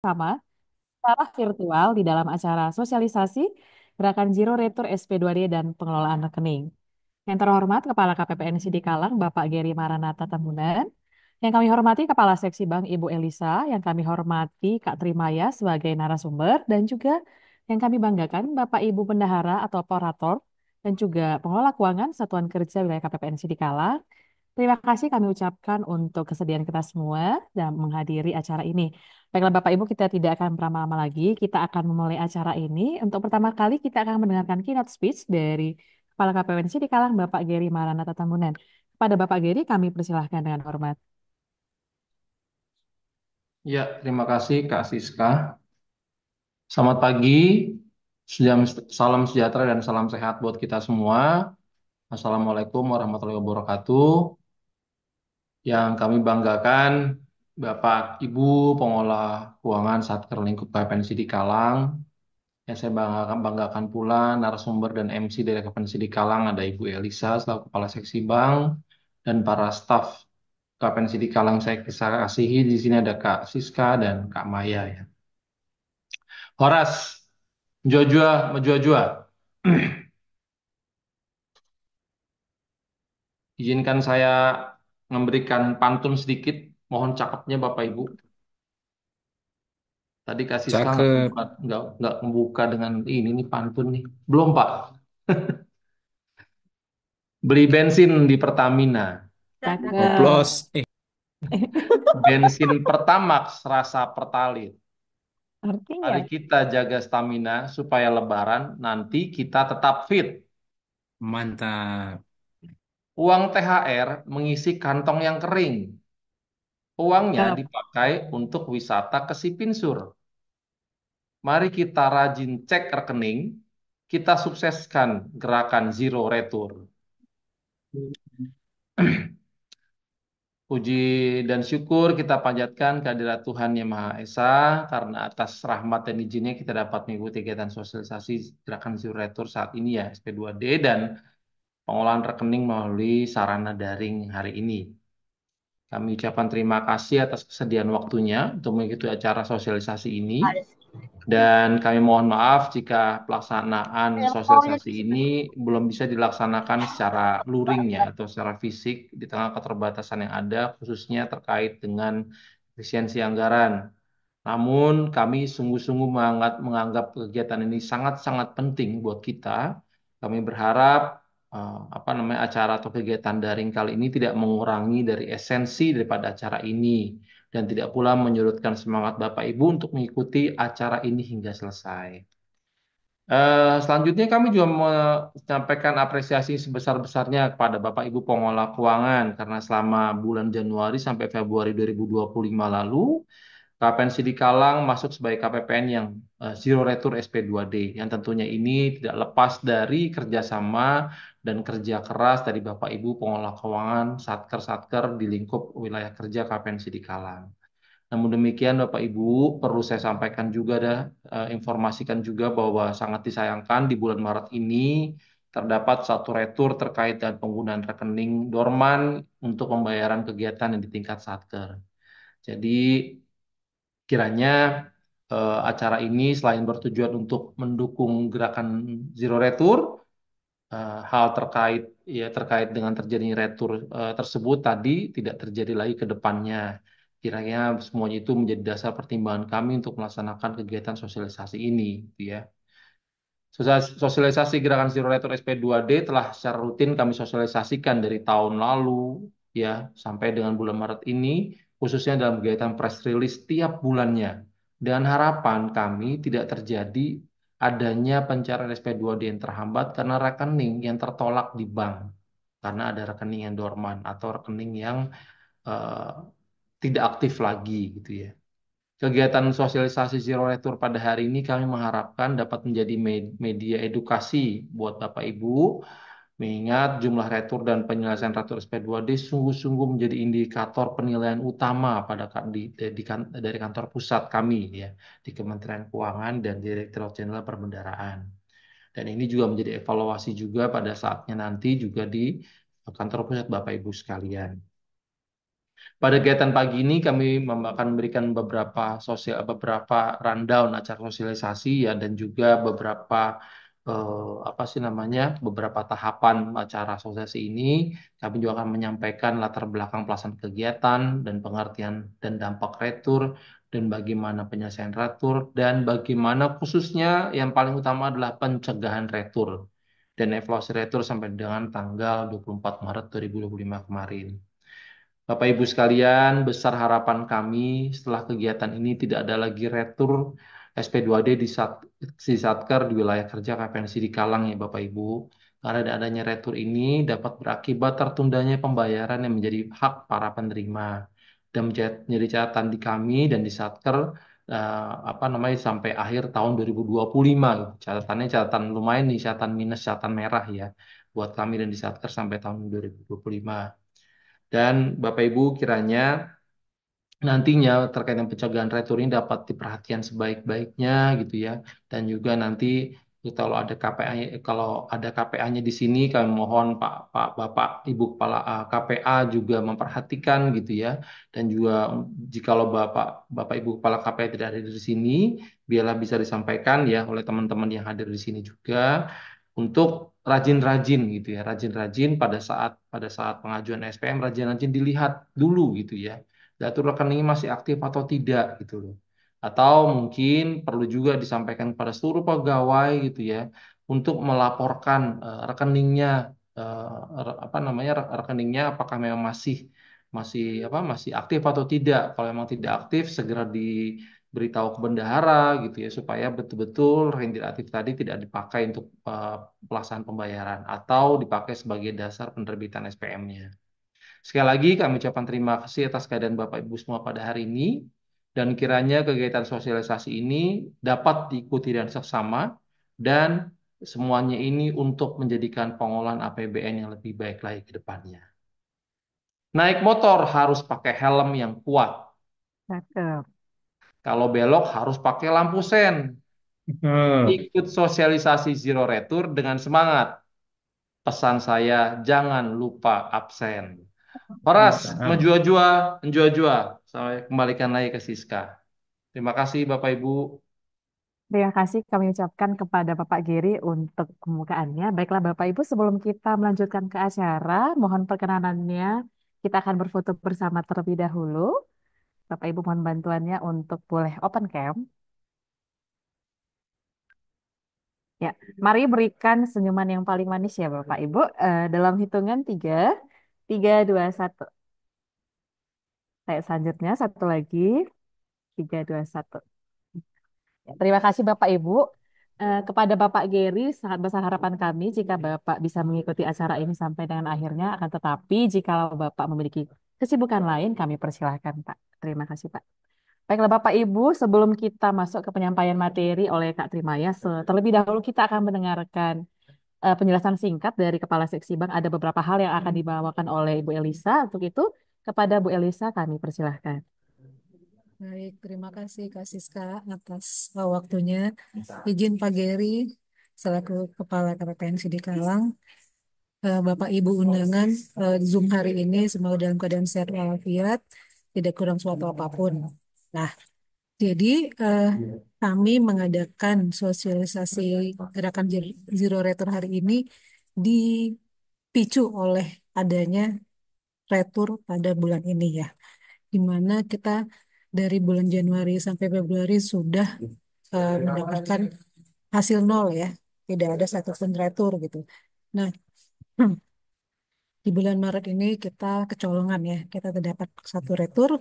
Sama secara virtual di dalam acara sosialisasi Gerakan Zero Retur SP2D dan pengelolaan rekening. Yang terhormat Kepala KPPN Sidikalang Bapak Geri Maranata Tambunan, yang kami hormati Kepala Seksi Bank Ibu Elisa, yang kami hormati Kak Trimaya sebagai narasumber, dan juga yang kami banggakan Bapak Ibu Bendahara atau Operator, dan juga pengelola keuangan Satuan Kerja Wilayah KPPN Sidikalang. Terima kasih kami ucapkan untuk kesediaan kita semua dan menghadiri acara ini. Baiklah Bapak Ibu, kita tidak akan berlama-lama lagi. Kita akan memulai acara ini. Untuk pertama kali kita akan mendengarkan keynote speech dari Kepala KPPNC di Kalang Bapak Geri Maranatha Tambunan. Kepada Bapak Geri kami persilahkan dengan hormat. Ya, terima kasih Kak Siska. Selamat pagi, salam sejahtera dan salam sehat buat kita semua. Assalamualaikum warahmatullahi wabarakatuh. Yang kami banggakan, Bapak Ibu pengolah keuangan Satker Lingkup KPNC di Kalang. Yang saya banggakan pula narasumber dan MC dari KPNC di Kalang ada Ibu Elisa selaku Kepala Seksi Bank dan para staf KPNC di Kalang saya kasihi. Di sini ada Kak Siska dan Kak Maya ya. Horas, Jua-jua, menjua-jua. Izinkan saya memberikan pantun sedikit. Mohon cakepnya Bapak Ibu. Tadi Kak Siska nggak Cakep, membuka, nggak membuka dengan ini nih pantun nih. Belum Pak. Beli bensin di Pertamina. Cakep. oplos. Bensin Pertamax rasa Pertalite. Artinya, Mari kita jaga stamina supaya Lebaran nanti kita tetap fit. Mantap. Uang THR mengisi kantong yang kering. Uangnya cakep. dipakai untuk wisata ke Sipinsur. Mari kita rajin cek rekening, kita sukseskan gerakan Zero Retur. Puji dan syukur kita panjatkan kehadirat Tuhan Yang Maha Esa, karena atas rahmat dan izinnya kita dapat mengikuti kegiatan sosialisasi gerakan Zero Retur saat ini ya, SP2D, dan pengolahan rekening melalui sarana daring hari ini. Kami ucapkan terima kasih atas kesediaan waktunya untuk mengikuti acara sosialisasi ini. Dan kami mohon maaf jika pelaksanaan sosialisasi ini belum bisa dilaksanakan secara luring ya atau secara fisik di tengah keterbatasan yang ada khususnya terkait dengan efisiensi anggaran. Namun kami sungguh-sungguh menganggap kegiatan ini sangat-sangat penting buat kita. Kami berharap acara atau kegiatan daring kali ini tidak mengurangi dari esensi daripada acara ini dan tidak pula menyurutkan semangat Bapak Ibu untuk mengikuti acara ini hingga selesai. Selanjutnya kami juga menyampaikan apresiasi sebesar-besarnya kepada Bapak Ibu pengolah keuangan karena selama bulan Januari sampai Februari 2025 lalu KPN Sidikalang masuk sebagai KPPN yang Zero Retur SP2D yang tentunya ini tidak lepas dari kerjasama dan kerja keras dari Bapak Ibu pengolah keuangan Satker-Satker di lingkup wilayah kerja KPN Sidikalang. Namun demikian Bapak Ibu perlu saya sampaikan juga informasikan juga bahwa sangat disayangkan di bulan Maret ini terdapat satu retur terkait dengan penggunaan rekening dorman untuk pembayaran kegiatan yang di tingkat Satker. Jadi kiranya acara ini selain bertujuan untuk mendukung gerakan Zero Retur, hal terkait dengan terjadinya retur tersebut tadi tidak terjadi lagi ke depannya. Kiranya semuanya itu menjadi dasar pertimbangan kami untuk melaksanakan kegiatan sosialisasi ini, gitu ya. Sosialisasi gerakan Zero Retur SP2D telah secara rutin kami sosialisasikan dari tahun lalu ya sampai dengan bulan Maret ini khususnya dalam kegiatan press release tiap bulannya. Dan harapan kami tidak terjadi adanya pencairan SP2D yang terhambat karena rekening yang tertolak di bank. Karena ada rekening yang dorman atau rekening yang eh, tidak aktif lagi gitu ya. Kegiatan sosialisasi Zero Retur pada hari ini kami mengharapkan dapat menjadi media edukasi buat Bapak Ibu, mengingat jumlah retur dan penyelesaian retur SP2D sungguh-sungguh menjadi indikator penilaian utama dari kantor pusat kami ya di Kementerian Keuangan dan Direktorat Jenderal Perbendaharaan. Dan ini juga menjadi evaluasi juga pada saatnya nanti juga di kantor pusat Bapak Ibu sekalian. Pada kegiatan pagi ini kami akan memberikan beberapa rundown acara sosialisasi ya dan juga beberapa apa sih namanya beberapa tahapan acara sosialisasi ini. Kami juga akan menyampaikan latar belakang pelaksanaan kegiatan dan pengertian dan dampak retur dan bagaimana penyelesaian retur dan bagaimana khususnya yang paling utama adalah pencegahan retur dan evaluasi retur sampai dengan tanggal 24 Maret 2025 kemarin. Bapak Ibu sekalian, besar harapan kami setelah kegiatan ini tidak ada lagi retur SP2D di Satker di wilayah kerja KPNC di Kalang ya Bapak Ibu. Karena dengan adanya retur ini dapat berakibat tertundanya pembayaran yang menjadi hak para penerima. Dan menjadi catatan di kami dan di Satker apa namanya sampai akhir tahun 2025 gitu. Catatannya catatan lumayan nih, catatan minus, catatan merah ya buat kami dan di Satker sampai tahun 2025. Dan Bapak Ibu kiranya nantinya terkait dengan pencegahan retur ini dapat diperhatikan sebaik-baiknya gitu ya. Dan juga nanti kalau ada KPA kalau ada KPA-nya di sini kami mohon Pak Bapak Ibu Kepala KPA juga memperhatikan gitu ya. Dan juga jikalau Bapak Ibu Kepala KPA tidak ada di sini biarlah bisa disampaikan ya oleh teman-teman yang hadir di sini juga untuk rajin-rajin gitu ya. Rajin-rajin pada saat pengajuan SPM rajin-rajin dilihat dulu gitu ya data rekeningnya masih aktif atau tidak gitu loh. Atau mungkin perlu juga disampaikan kepada seluruh pegawai gitu ya untuk melaporkan rekeningnya apa namanya rekeningnya apakah memang masih masih masih aktif atau tidak. Kalau memang tidak aktif segera diberitahu ke bendahara gitu ya supaya betul-betul rekening tidak aktif tadi tidak dipakai untuk pelaksanaan pembayaran atau dipakai sebagai dasar penerbitan SPM-nya. Sekali lagi kami ucapkan terima kasih atas kehadiran Bapak Ibu semua pada hari ini dan kiranya kegiatan sosialisasi ini dapat diikuti dan seksama dan semuanya ini untuk menjadikan pengolahan APBN yang lebih baik lagi ke depannya. Naik motor harus pakai helm yang kuat. Cakep. Kalau belok harus pakai lampu sen. Oh, Ikut sosialisasi Zero Retur dengan semangat. Pesan saya, jangan lupa absen. Horas, mantap. menjua-jua, menjua-jua. Saya kembalikan lagi ke Siska. Terima kasih Bapak Ibu. Terima kasih kami ucapkan kepada Bapak Giri untuk pembukaannya. Baiklah Bapak Ibu, sebelum kita melanjutkan ke acara, mohon perkenanannya kita akan berfoto bersama terlebih dahulu. Bapak Ibu mohon bantuannya untuk boleh open cam. Ya, mari berikan senyuman yang paling manis ya Bapak Ibu. Dalam hitungan tiga, tiga, dua, satu. Saya selanjutnya satu lagi, tiga, dua, satu. Ya, terima kasih Bapak Ibu. Kepada Bapak Geri, sangat besar harapan kami jika Bapak bisa mengikuti acara ini sampai dengan akhirnya. Akan tetapi, jika Bapak memiliki kesibukan lain, kami persilahkan Pak. Terima kasih Pak. Baiklah Bapak Ibu, sebelum kita masuk ke penyampaian materi oleh Kak Trimaya, terlebih dahulu kita akan mendengarkan penjelasan singkat dari Kepala Seksi Bank. Ada beberapa hal yang akan dibawakan oleh Ibu Elisa. Untuk itu, kepada Bu Elisa kami persilahkan. Baik, terima kasih Kak Siska atas waktunya. Izin Pak Geri, selaku Kepala KPPN di Kalang, Bapak Ibu undangan Zoom hari ini semoga dalam keadaan sehat walafiat, tidak kurang suatu apapun. Nah, jadi eh, kami mengadakan sosialisasi gerakan Zero Retur hari ini dipicu oleh adanya retur pada bulan ini ya, di mana kita dari bulan Januari sampai Februari sudah mendapatkan hasil nol ya, tidak ada satupun retur gitu. Nah, di bulan Maret ini kita kecolongan ya, kita terdapat satu retur,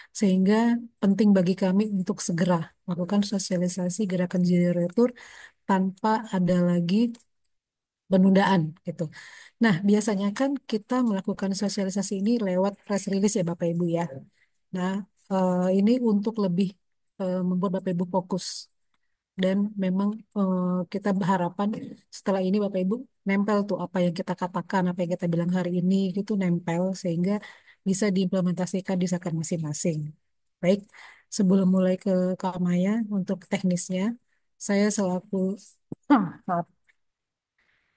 sehingga penting bagi kami untuk segera melakukan sosialisasi gerakan zero retur tanpa ada lagi penundaan gitu. Nah, biasanya kan kita melakukan sosialisasi ini lewat press release ya Bapak Ibu ya. Nah, ini untuk lebih membuat Bapak Ibu fokus dan memang kita berharapan setelah ini Bapak Ibu nempel tuh apa yang kita katakan, apa yang kita bilang hari ini gitu nempel sehingga bisa diimplementasikan di sakar masing-masing. Baik, sebelum mulai ke Kak Maya untuk teknisnya, saya selaku maaf,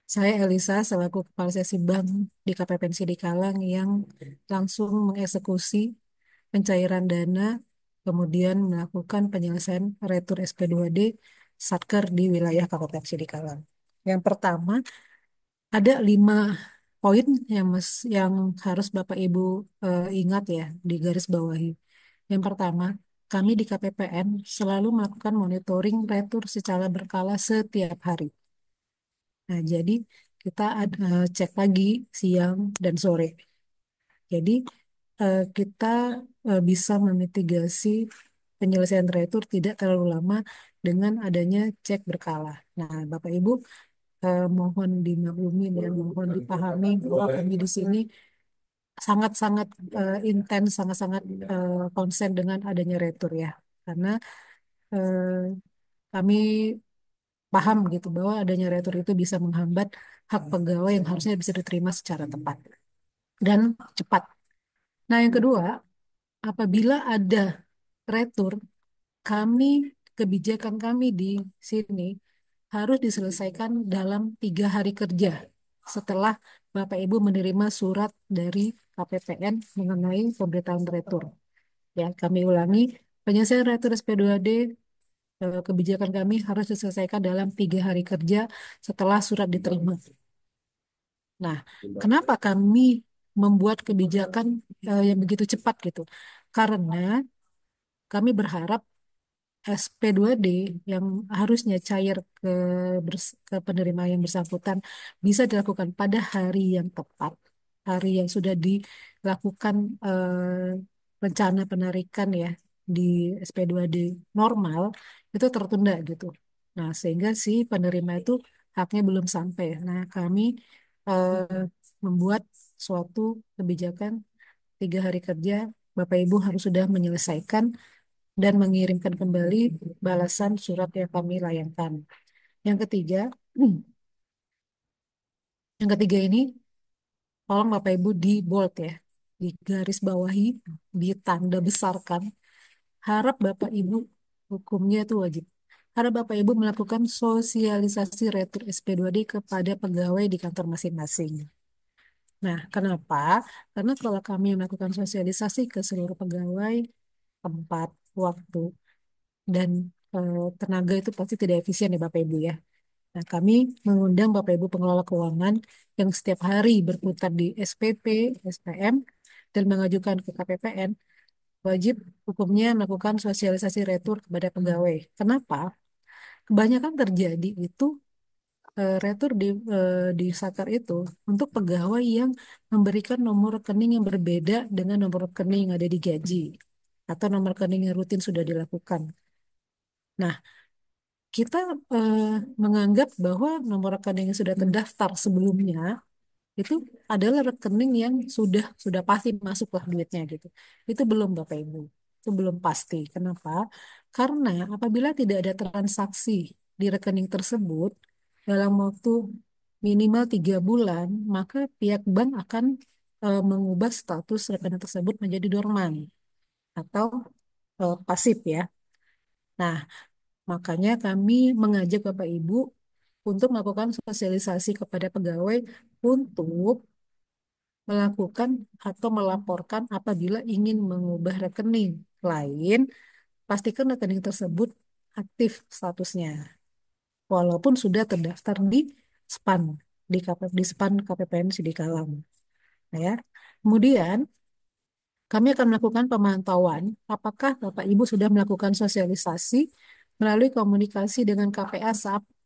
saya Elisa selaku Kepala Seksi Bank di KPPNC di Kalang yang langsung mengeksekusi pencairan dana, kemudian melakukan penyelesaian retur SP2D Satker di wilayah Kabupaten Sidikalang. Yang pertama, ada 5 poin yang harus Bapak Ibu ingat ya, di garis bawahi. Yang pertama, kami di KPPN selalu melakukan monitoring retur secara berkala setiap hari. Nah, jadi kita cek pagi, siang, dan sore. Jadi kita bisa memitigasi penyelesaian retur tidak terlalu lama dengan adanya cek berkala. Nah, Bapak Ibu mohon dimaklumi dan mohon dipahami bahwa kami di sini sangat-sangat intens, sangat-sangat konsen dengan adanya retur ya. Karena eh, kami paham gitu bahwa adanya retur itu bisa menghambat hak pegawai yang harusnya bisa diterima secara tepat dan cepat. Nah, yang kedua, apabila ada retur, kami kebijakan kami di sini harus diselesaikan dalam 3 hari kerja setelah Bapak Ibu menerima surat dari KPPN mengenai pemberitahuan retur. Ya, kami ulangi, penyelesaian retur SP2D kebijakan kami harus diselesaikan dalam 3 hari kerja setelah surat diterima. Nah, kenapa kami membuat kebijakan yang begitu cepat gitu? Karena kami berharap SP2D yang harusnya cair ke penerima yang bersangkutan bisa dilakukan pada hari yang tepat, hari yang sudah dilakukan rencana penarikan ya di SP2D normal itu tertunda gitu. Nah, sehingga si penerima itu haknya belum sampai. Nah, kami eh, membuat suatu kebijakan 3 hari kerja, Bapak Ibu harus sudah menyelesaikan dan mengirimkan kembali balasan surat yang kami layangkan. Yang ketiga, yang ketiga ini tolong Bapak Ibu di bold ya, di garis bawahi, ditanda besarkan. Harap Bapak Ibu, hukumnya itu wajib. Harap Bapak Ibu melakukan sosialisasi retur SP2D kepada pegawai di kantor masing-masing. Nah, kenapa? Karena kalau kami melakukan sosialisasi ke seluruh pegawai, tempat, waktu, dan tenaga itu pasti tidak efisien ya Bapak Ibu ya. Nah, kami mengundang Bapak Ibu pengelola keuangan yang setiap hari berputar di SPP, SPM, dan mengajukan ke KPPN, wajib hukumnya melakukan sosialisasi retur kepada pegawai. Kenapa? Kebanyakan terjadi itu retur di Sakar itu untuk pegawai yang memberikan nomor rekening yang berbeda dengan nomor rekening yang ada di gaji atau nomor rekening yang rutin sudah dilakukan. Nah, kita eh, menganggap bahwa nomor rekening yang sudah terdaftar sebelumnya itu adalah rekening yang sudah pasti masuklah duitnya gitu. Itu belum Bapak Ibu. Itu belum pasti. Kenapa? Karena apabila tidak ada transaksi di rekening tersebut dalam waktu minimal 3 bulan, maka pihak bank akan mengubah status rekening tersebut menjadi dorman atau pasif ya. Nah, makanya kami mengajak Bapak Ibu untuk melakukan sosialisasi kepada pegawai untuk melakukan atau melaporkan apabila ingin mengubah rekening lain, pastikan rekening tersebut aktif statusnya, walaupun sudah terdaftar di SPAN, di SPAN KPPN Sidikalang. Nah, ya. Kemudian kami akan melakukan pemantauan apakah Bapak Ibu sudah melakukan sosialisasi melalui komunikasi dengan KPA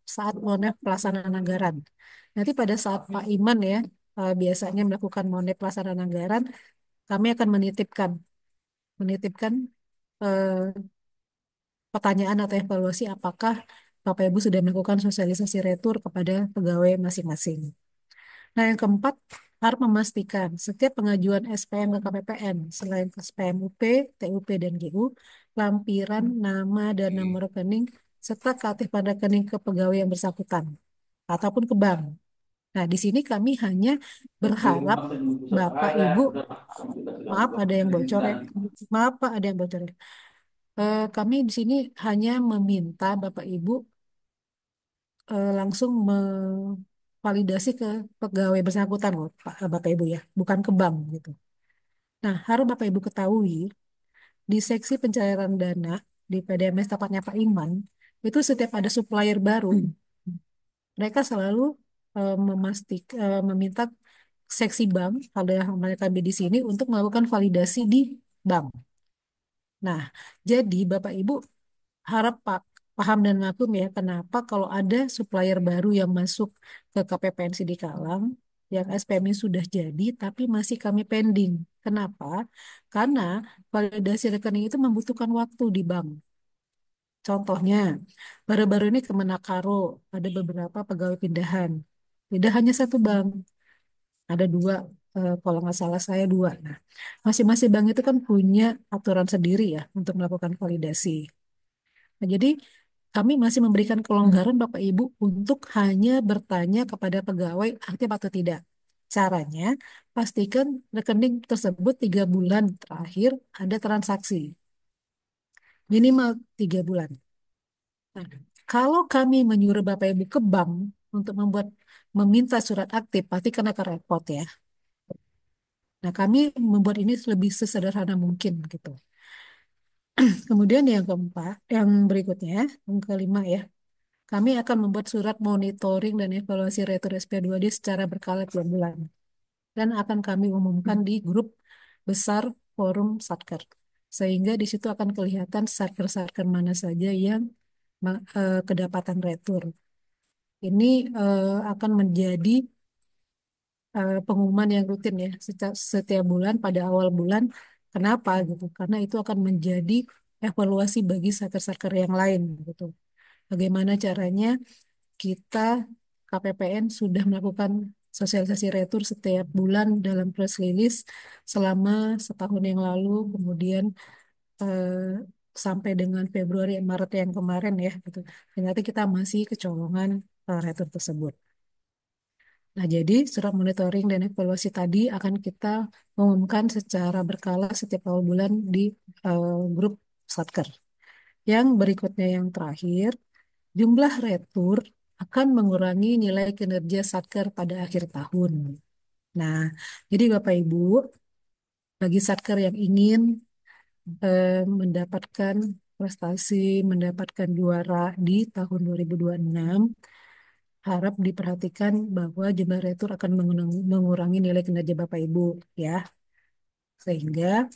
saat monef pelaksanaan anggaran. Nanti pada saat Pak Iman ya biasanya melakukan monef pelaksanaan anggaran, kami akan menitipkan eh, pertanyaan atau evaluasi apakah Bapak Ibu sudah melakukan sosialisasi retur kepada pegawai masing-masing. Nah, yang keempat, harus memastikan setiap pengajuan SPM ke KPPN, selain ke SPM UP, TUP, dan GU, lampiran nama dan nomor rekening, serta keaktifan rekening ke pegawai yang bersangkutan, ataupun ke bank. Nah, di sini kami hanya berharap Bapak Ibu, maaf ada yang bocor ya, maaf Pak ada yang bocor ya. Kami di sini hanya meminta Bapak Ibu langsung validasi ke pegawai bersangkutan loh, Pak, Bapak Ibu ya, bukan ke bank gitu. Nah, harus Bapak Ibu ketahui di seksi pencairan dana di PDMS tempatnya Pak Iman, itu setiap ada supplier baru, mereka selalu meminta seksi bank, ada yang mereka di sini untuk melakukan validasi di bank. Nah, jadi Bapak Ibu harap Pak paham dan maklum ya, kenapa kalau ada supplier baru yang masuk ke KPPN Sidikalang, yang SPM-nya sudah jadi, tapi masih kami pending. Kenapa? Karena validasi rekening itu membutuhkan waktu di bank. Contohnya, baru-baru ini Kemenakaro ada beberapa pegawai pindahan. Tidak hanya satu bank, ada dua, kalau nggak salah saya dua. Nah, masing-masing bank itu kan punya aturan sendiri ya untuk melakukan validasi. Nah, jadi kami masih memberikan kelonggaran Bapak Ibu untuk hanya bertanya kepada pegawai aktif atau tidak. Caranya, pastikan rekening tersebut 3 bulan terakhir ada transaksi. Minimal 3 bulan. Nah, kalau kami menyuruh Bapak Ibu ke bank untuk meminta surat aktif, pasti kena ke repot ya. Nah, kami membuat ini lebih sesederhana mungkin gitu. Kemudian yang keempat, yang berikutnya, yang kelima ya, kami akan membuat surat monitoring dan evaluasi retur SP2D secara berkala 2 bulan. Dan akan kami umumkan di grup besar forum Satker. Sehingga di situ akan kelihatan satker-satker mana saja yang kedapatan retur. Ini akan menjadi pengumuman yang rutin ya setiap bulan pada awal bulan. Kenapa gitu? Karena itu akan menjadi evaluasi bagi satker-satker yang lain gitu. Bagaimana caranya kita KPPN sudah melakukan sosialisasi retur setiap bulan dalam press release selama setahun yang lalu, kemudian eh, sampai dengan Februari Maret yang kemarin ya gitu. Ternyata kita masih kecolongan retur tersebut. Nah, jadi surat monitoring dan evaluasi tadi akan kita umumkan secara berkala setiap awal bulan di grup Satker. Yang berikutnya yang terakhir, jumlah retur akan mengurangi nilai kinerja Satker pada akhir tahun. Nah, jadi Bapak Ibu, bagi Satker yang ingin mendapatkan prestasi, mendapatkan juara di tahun 2026, harap diperhatikan bahwa jumlah retur akan mengurangi nilai kinerja Bapak Ibu ya. Sehingga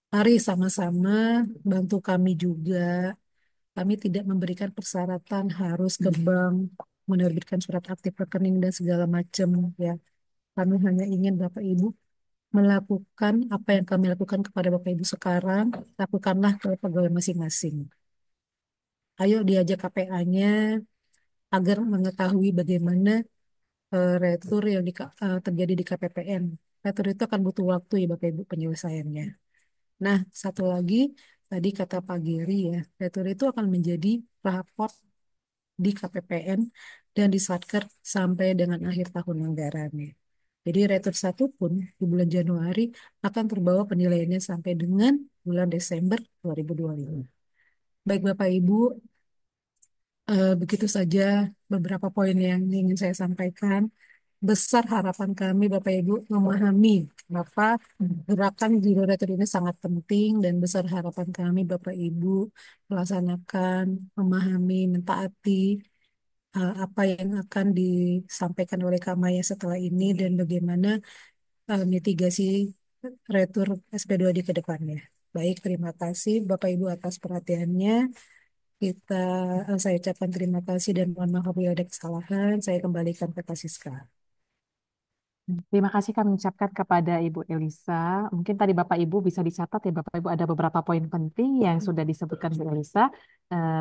mari sama-sama bantu kami juga. Kami tidak memberikan persyaratan harus ke bank, menerbitkan surat aktif rekening dan segala macam ya. Kami hanya ingin Bapak Ibu melakukan apa yang kami lakukan kepada Bapak Ibu sekarang, lakukanlah ke pegawai masing-masing. Ayo diajak KPA-nya agar mengetahui bagaimana retur yang terjadi di KPPN. Retur itu akan butuh waktu ya Bapak Ibu penyelesaiannya. Nah, satu lagi tadi kata Pak Giri ya, retur itu akan menjadi raport di KPPN dan di Satker sampai dengan akhir tahun anggarannya. Jadi retur satu pun di bulan Januari akan terbawa penilaiannya sampai dengan bulan Desember 2025. Baik Bapak Ibu, begitu saja beberapa poin yang ingin saya sampaikan. Besar harapan kami Bapak Ibu memahami kenapa gerakan Zero Retreat ini sangat penting dan besar harapan kami Bapak Ibu melaksanakan, memahami, mentaati apa yang akan disampaikan oleh Kak Maya setelah ini dan bagaimana mitigasi retur SP2D ke depannya. Baik, terima kasih Bapak Ibu atas perhatiannya. Kita, saya ucapkan terima kasih dan mohon maaf bila ada kesalahan. Saya kembalikan ke Kak Siska. Terima kasih kami ucapkan kepada Ibu Elisa. Mungkin tadi Bapak Ibu bisa dicatat ya Bapak Ibu ada beberapa poin penting yang sudah disebutkan Bu Elisa.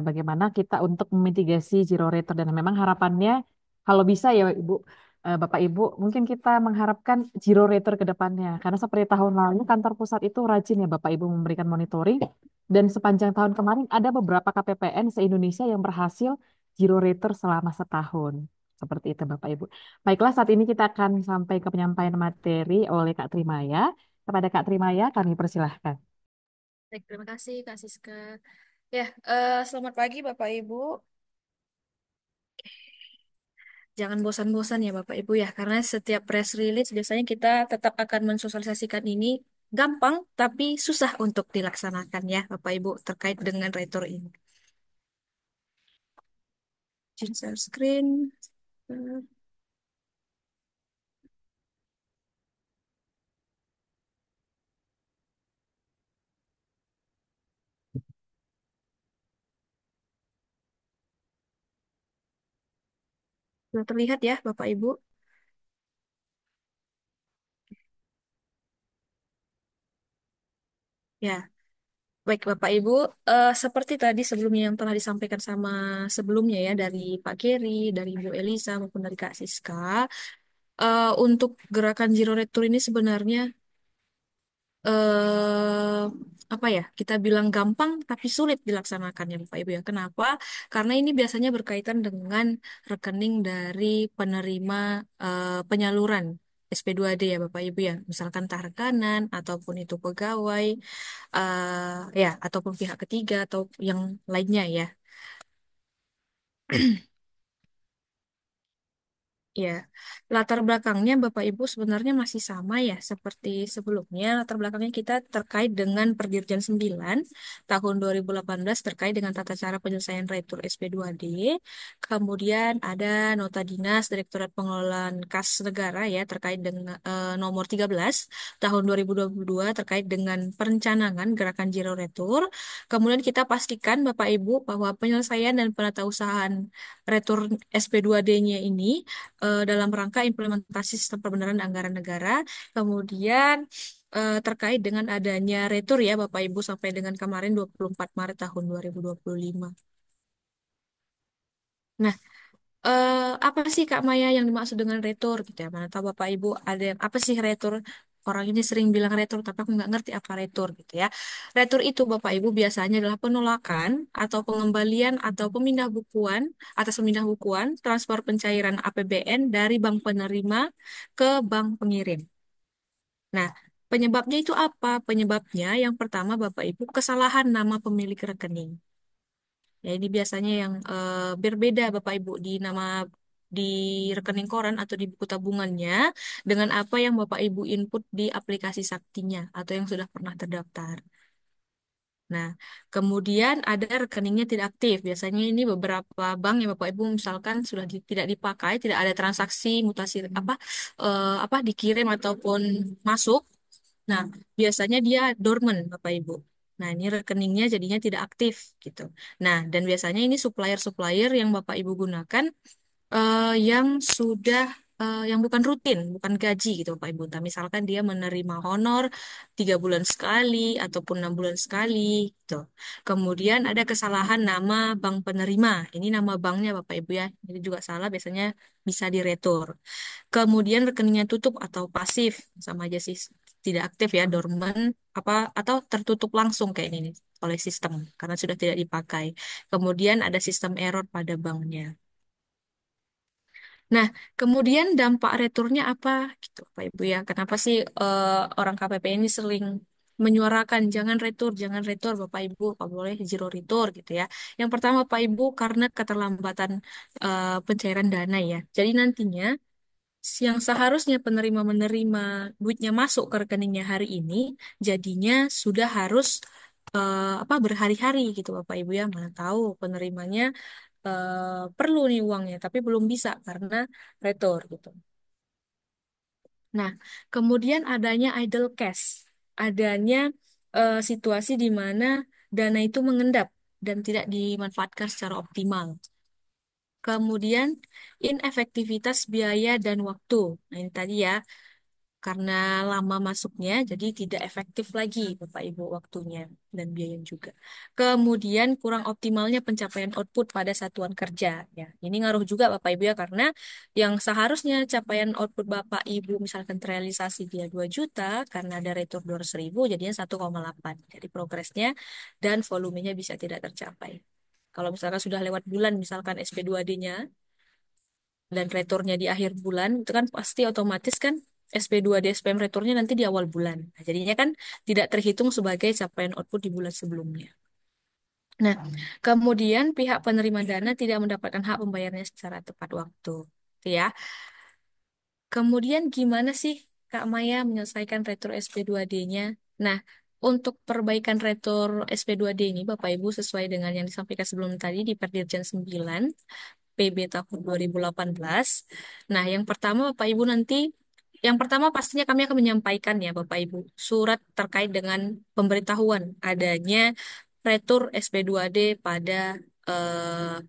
Bagaimana kita untuk memitigasi zero return dan memang harapannya kalau bisa ya Ibu, Bapak Ibu mungkin kita mengharapkan zero return ke depannya. Karena seperti tahun lalu kantor pusat itu rajin ya Bapak Ibu memberikan monitoring dan sepanjang tahun kemarin ada beberapa KPPN se-Indonesia yang berhasil zero return selama setahun. Seperti itu Bapak Ibu. Baiklah, saat ini kita akan sampai ke penyampaian materi oleh Kak Trimaya. Kepada Kak Trimaya, kami persilahkan. Baik, terima kasih Kak Siska. Ya, selamat pagi Bapak Ibu. Jangan bosan-bosan ya Bapak Ibu ya, karena setiap press release biasanya kita tetap akan mensosialisasikan ini gampang tapi susah untuk dilaksanakan ya Bapak Ibu terkait dengan retur ini. Share screen. Sudah terlihat ya Bapak Ibu? Ya, baik Bapak Ibu, seperti tadi sebelumnya yang telah disampaikan sama sebelumnya ya dari Pak Geri, dari Bu Elisa maupun dari Kak Siska, untuk gerakan Zero Retur ini sebenarnya eh apa ya? Kita bilang gampang tapi sulit dilaksanakan ya Bapak Ibu ya. Kenapa? Karena ini biasanya berkaitan dengan rekening dari penerima penyaluran SP2D ya Bapak Ibu ya. Misalkan entah rekanan ataupun itu pegawai ya ataupun pihak ketiga atau yang lainnya ya. Ya, latar belakangnya Bapak Ibu sebenarnya masih sama ya seperti sebelumnya. Latar belakangnya kita terkait dengan Perdirjen 9 tahun 2018 terkait dengan tata cara penyelesaian retur SP2D. Kemudian ada Nota Dinas Direktorat Pengelolaan Kas Negara ya terkait dengan nomor 13 tahun 2022 terkait dengan perencanaan gerakan Zero Retur. Kemudian kita pastikan Bapak Ibu bahwa penyelesaian dan penatausahaan retur SP2D-nya ini dalam rangka implementasi sistem pembenaran anggaran negara. Kemudian terkait dengan adanya retur ya Bapak Ibu sampai dengan kemarin 24 Maret tahun 2025. Nah, apa sih Kak Maya yang dimaksud dengan retur gitu ya? Mana tahu Bapak Ibu ada yang apa sih retur? Orang ini sering bilang retur, tapi aku nggak ngerti apa retur gitu ya. Retur itu Bapak Ibu biasanya adalah penolakan atau pengembalian atau pemindah bukuan atas pemindah bukuan transfer pencairan APBN dari bank penerima ke bank pengirim. Nah, penyebabnya itu apa? Penyebabnya yang pertama Bapak Ibu kesalahan nama pemilik rekening. Ya, ini biasanya yang berbeda Bapak Ibu di nama di rekening koran atau di buku tabungannya dengan apa yang Bapak Ibu input di aplikasi Saktinya atau yang sudah pernah terdaftar. Nah, kemudian ada rekeningnya tidak aktif. Biasanya ini beberapa bank yang Bapak Ibu misalkan sudah tidak dipakai, tidak ada transaksi mutasi apa dikirim ataupun masuk. Nah, biasanya dia dormant, Bapak Ibu. Nah, ini rekeningnya jadinya tidak aktif gitu. Nah, dan biasanya ini supplier-supplier yang Bapak Ibu gunakan yang sudah yang bukan rutin, bukan gaji gitu Bapak Ibu. Nah, misalkan dia menerima honor 3 bulan sekali ataupun 6 bulan sekali gitu. Kemudian ada kesalahan nama bank penerima. Ini nama banknya Bapak Ibu ya. Ini juga salah biasanya bisa diretur. Kemudian rekeningnya tutup atau pasif sama aja sih tidak aktif ya dormant apa atau tertutup langsung kayak ini oleh sistem karena sudah tidak dipakai. Kemudian ada sistem error pada banknya. Nah, kemudian dampak returnya apa gitu Pak Ibu ya? Kenapa sih orang KPP ini sering menyuarakan jangan retur Bapak Ibu, kalau boleh zero retur gitu ya. Yang pertama Pak Ibu karena keterlambatan pencairan dana ya. Jadi nantinya yang seharusnya penerima menerima duitnya masuk ke rekeningnya hari ini, jadinya sudah harus apa berhari-hari gitu Bapak Ibu ya. Mana tahu penerimanya perlu nih uangnya, tapi belum bisa karena retur gitu. Nah, kemudian adanya idle cash, adanya situasi di mana dana itu mengendap dan tidak dimanfaatkan secara optimal. Kemudian inefektivitas biaya dan waktu. Nah, ini tadi ya, karena lama masuknya, jadi tidak efektif lagi Bapak Ibu waktunya dan biaya juga. Kemudian kurang optimalnya pencapaian output pada satuan kerja. Ya, ini ngaruh juga Bapak Ibu ya, karena yang seharusnya capaian output Bapak Ibu misalkan terrealisasi dia 2 juta, karena ada retur 200.000, jadinya 1,8. Jadi progresnya dan volumenya bisa tidak tercapai. Kalau misalkan sudah lewat bulan, misalkan SP2D-nya, dan returnya di akhir bulan itu kan pasti otomatis kan SP2 DSPM returnya nanti di awal bulan. Nah, jadinya kan tidak terhitung sebagai capaian output di bulan sebelumnya. Nah, kemudian pihak penerima dana tidak mendapatkan hak pembayarannya secara tepat waktu. Gitu ya. Kemudian gimana sih Kak Maya menyelesaikan retur SP2D-nya. Nah, untuk perbaikan retur SP2D ini, Bapak Ibu, sesuai dengan yang disampaikan sebelum tadi di Perdirjen 9, PB tahun 2018. Nah, yang pertama Bapak Ibu nanti, yang pertama pastinya kami akan menyampaikan ya Bapak Ibu, surat terkait dengan pemberitahuan adanya retur SP2D pada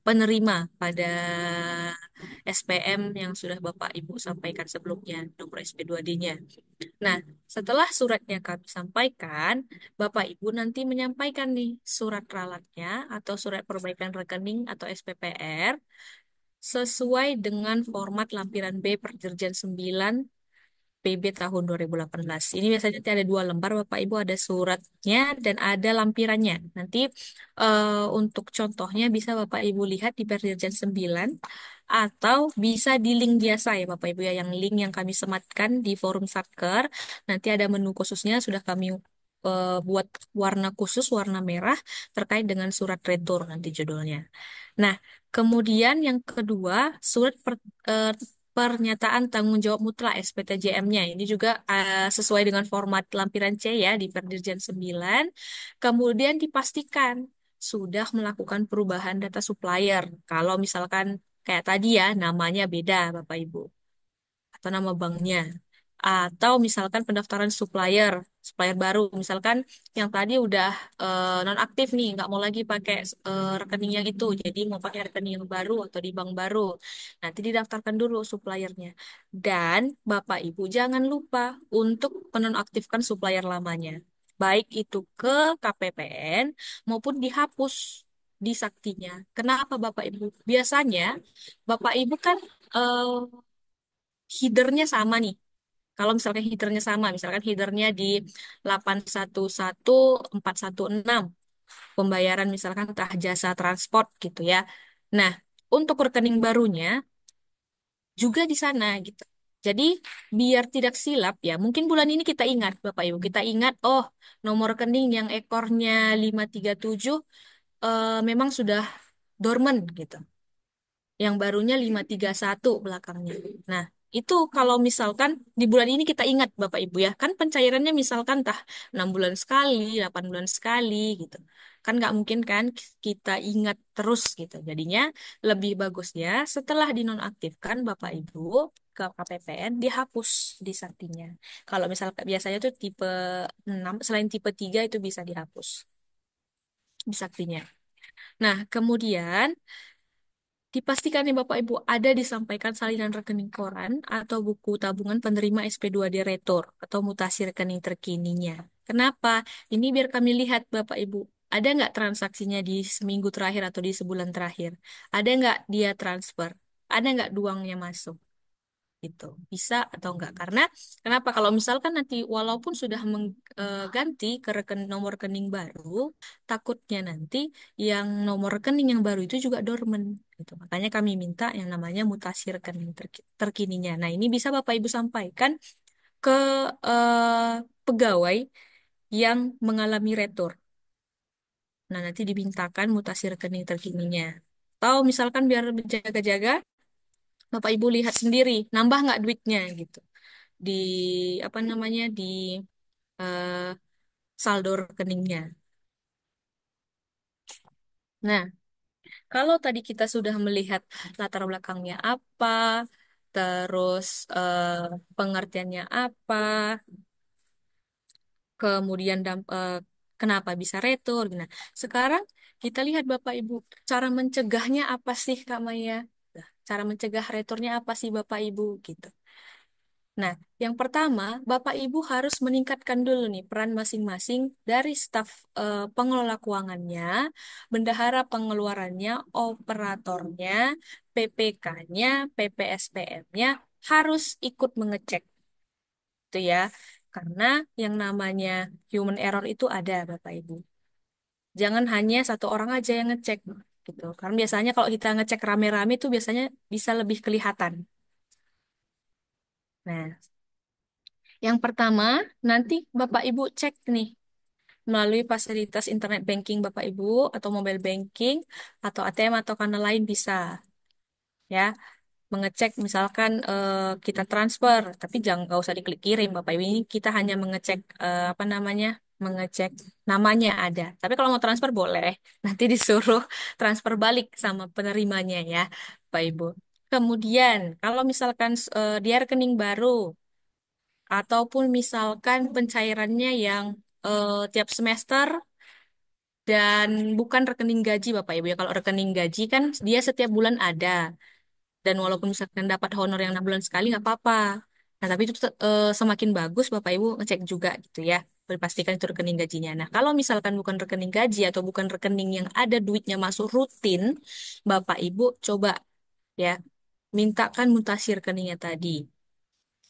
penerima pada SPM yang sudah Bapak Ibu sampaikan sebelumnya, nomor SP2D-nya. Nah, setelah suratnya kami sampaikan, Bapak Ibu nanti menyampaikan nih surat ralatnya atau surat perbaikan rekening atau SPPR sesuai dengan format lampiran B Perdirjen 9 PB tahun 2018. Ini biasanya nanti ada 2 lembar, Bapak Ibu, ada suratnya dan ada lampirannya. Nanti untuk contohnya bisa Bapak Ibu lihat di Perdirjen 9 atau bisa di link biasa ya Bapak Ibu ya, yang link yang kami sematkan di forum Satker. Nanti ada menu khususnya sudah kami buat warna khusus, warna merah terkait dengan surat retur nanti judulnya. Nah, kemudian yang kedua, surat pernyataan tanggung jawab mutlak SPTJM-nya. Ini juga sesuai dengan format lampiran C ya di Perdirjen 9. Kemudian dipastikan sudah melakukan perubahan data supplier. Kalau misalkan kayak tadi ya, namanya beda Bapak Ibu atau nama banknya. Atau misalkan pendaftaran supplier, supplier baru. Misalkan yang tadi udah nonaktif nih, nggak mau lagi pakai rekening yang itu, jadi mau pakai rekening yang baru atau di bank baru. Nanti didaftarkan dulu suppliernya. Dan Bapak Ibu jangan lupa untuk menonaktifkan supplier lamanya. Baik itu ke KPPN maupun dihapus di saktinya. Kenapa Bapak Ibu? Biasanya Bapak Ibu kan eh, headernya sama nih. Kalau misalkan headernya sama, misalkan headernya di 811416, pembayaran misalkan entah jasa transport gitu ya. Nah, untuk rekening barunya juga di sana gitu. Jadi biar tidak silap ya, mungkin bulan ini kita ingat Bapak Ibu, kita ingat oh nomor rekening yang ekornya 537 memang sudah dormant gitu. Yang barunya 531 belakangnya. Nah, itu kalau misalkan di bulan ini kita ingat Bapak Ibu ya, kan pencairannya misalkan tah 6 bulan sekali, 8 bulan sekali gitu. Kan nggak mungkin kan kita ingat terus gitu. Jadinya lebih bagusnya setelah dinonaktifkan Bapak Ibu ke KPPN dihapus di saktinya. Kalau misalkan biasanya tuh tipe 6 selain tipe 3 itu bisa dihapus di saktinya. Nah, kemudian dipastikan nih Bapak Ibu ada disampaikan salinan rekening koran atau buku tabungan penerima SP2D Retur atau mutasi rekening terkininya. Kenapa? Ini biar kami lihat Bapak Ibu, ada nggak transaksinya di seminggu terakhir atau di sebulan terakhir? Ada nggak dia transfer? Ada nggak uangnya masuk? Gitu bisa atau enggak, karena kenapa kalau misalkan nanti walaupun sudah mengganti ke nomor rekening baru, takutnya nanti yang nomor rekening yang baru itu juga dormant gitu, makanya kami minta yang namanya mutasi rekening terkininya. Nah, ini bisa Bapak Ibu sampaikan ke pegawai yang mengalami retur. Nah, nanti dimintakan mutasi rekening terkininya, atau misalkan biar berjaga-jaga Bapak Ibu lihat sendiri nambah nggak duitnya gitu di apa namanya di eh, saldo rekeningnya. Nah, kalau tadi kita sudah melihat latar belakangnya apa, terus pengertiannya apa, kemudian kenapa bisa retur. Nah, sekarang kita lihat Bapak Ibu, cara mencegahnya apa sih Kak Maya? Nah, cara mencegah returnya apa sih Bapak Ibu gitu. Nah, yang pertama, Bapak Ibu harus meningkatkan dulu nih peran masing-masing dari staf pengelola keuangannya, bendahara pengeluarannya, operatornya, PPK-nya, PPSPM-nya harus ikut mengecek itu ya. Karena yang namanya human error itu ada, Bapak Ibu. Jangan hanya satu orang aja yang ngecek gitu. Karena biasanya kalau kita ngecek rame-rame itu biasanya bisa lebih kelihatan. Nah, yang pertama, nanti Bapak Ibu cek nih melalui fasilitas internet banking Bapak Ibu atau mobile banking atau ATM atau kanal lain bisa ya. mengecek misalkan kita transfer, tapi jangan nggak usah diklik kirim Bapak Ibu. Ini kita hanya mengecek apa namanya, mengecek namanya ada. Tapi kalau mau transfer boleh, nanti disuruh transfer balik sama penerimanya ya, Bapak Ibu. Kemudian kalau misalkan dia rekening baru ataupun misalkan pencairannya yang tiap semester dan bukan rekening gaji Bapak Ibu ya. Kalau rekening gaji kan dia setiap bulan ada. Dan walaupun misalkan dapat honor yang 6 bulan sekali nggak apa-apa. Nah, tapi itu semakin bagus Bapak Ibu ngecek juga gitu ya. Pastikan itu rekening gajinya. Nah, kalau misalkan bukan rekening gaji atau bukan rekening yang ada duitnya masuk rutin, Bapak Ibu coba ya mintakan mutasi rekeningnya tadi.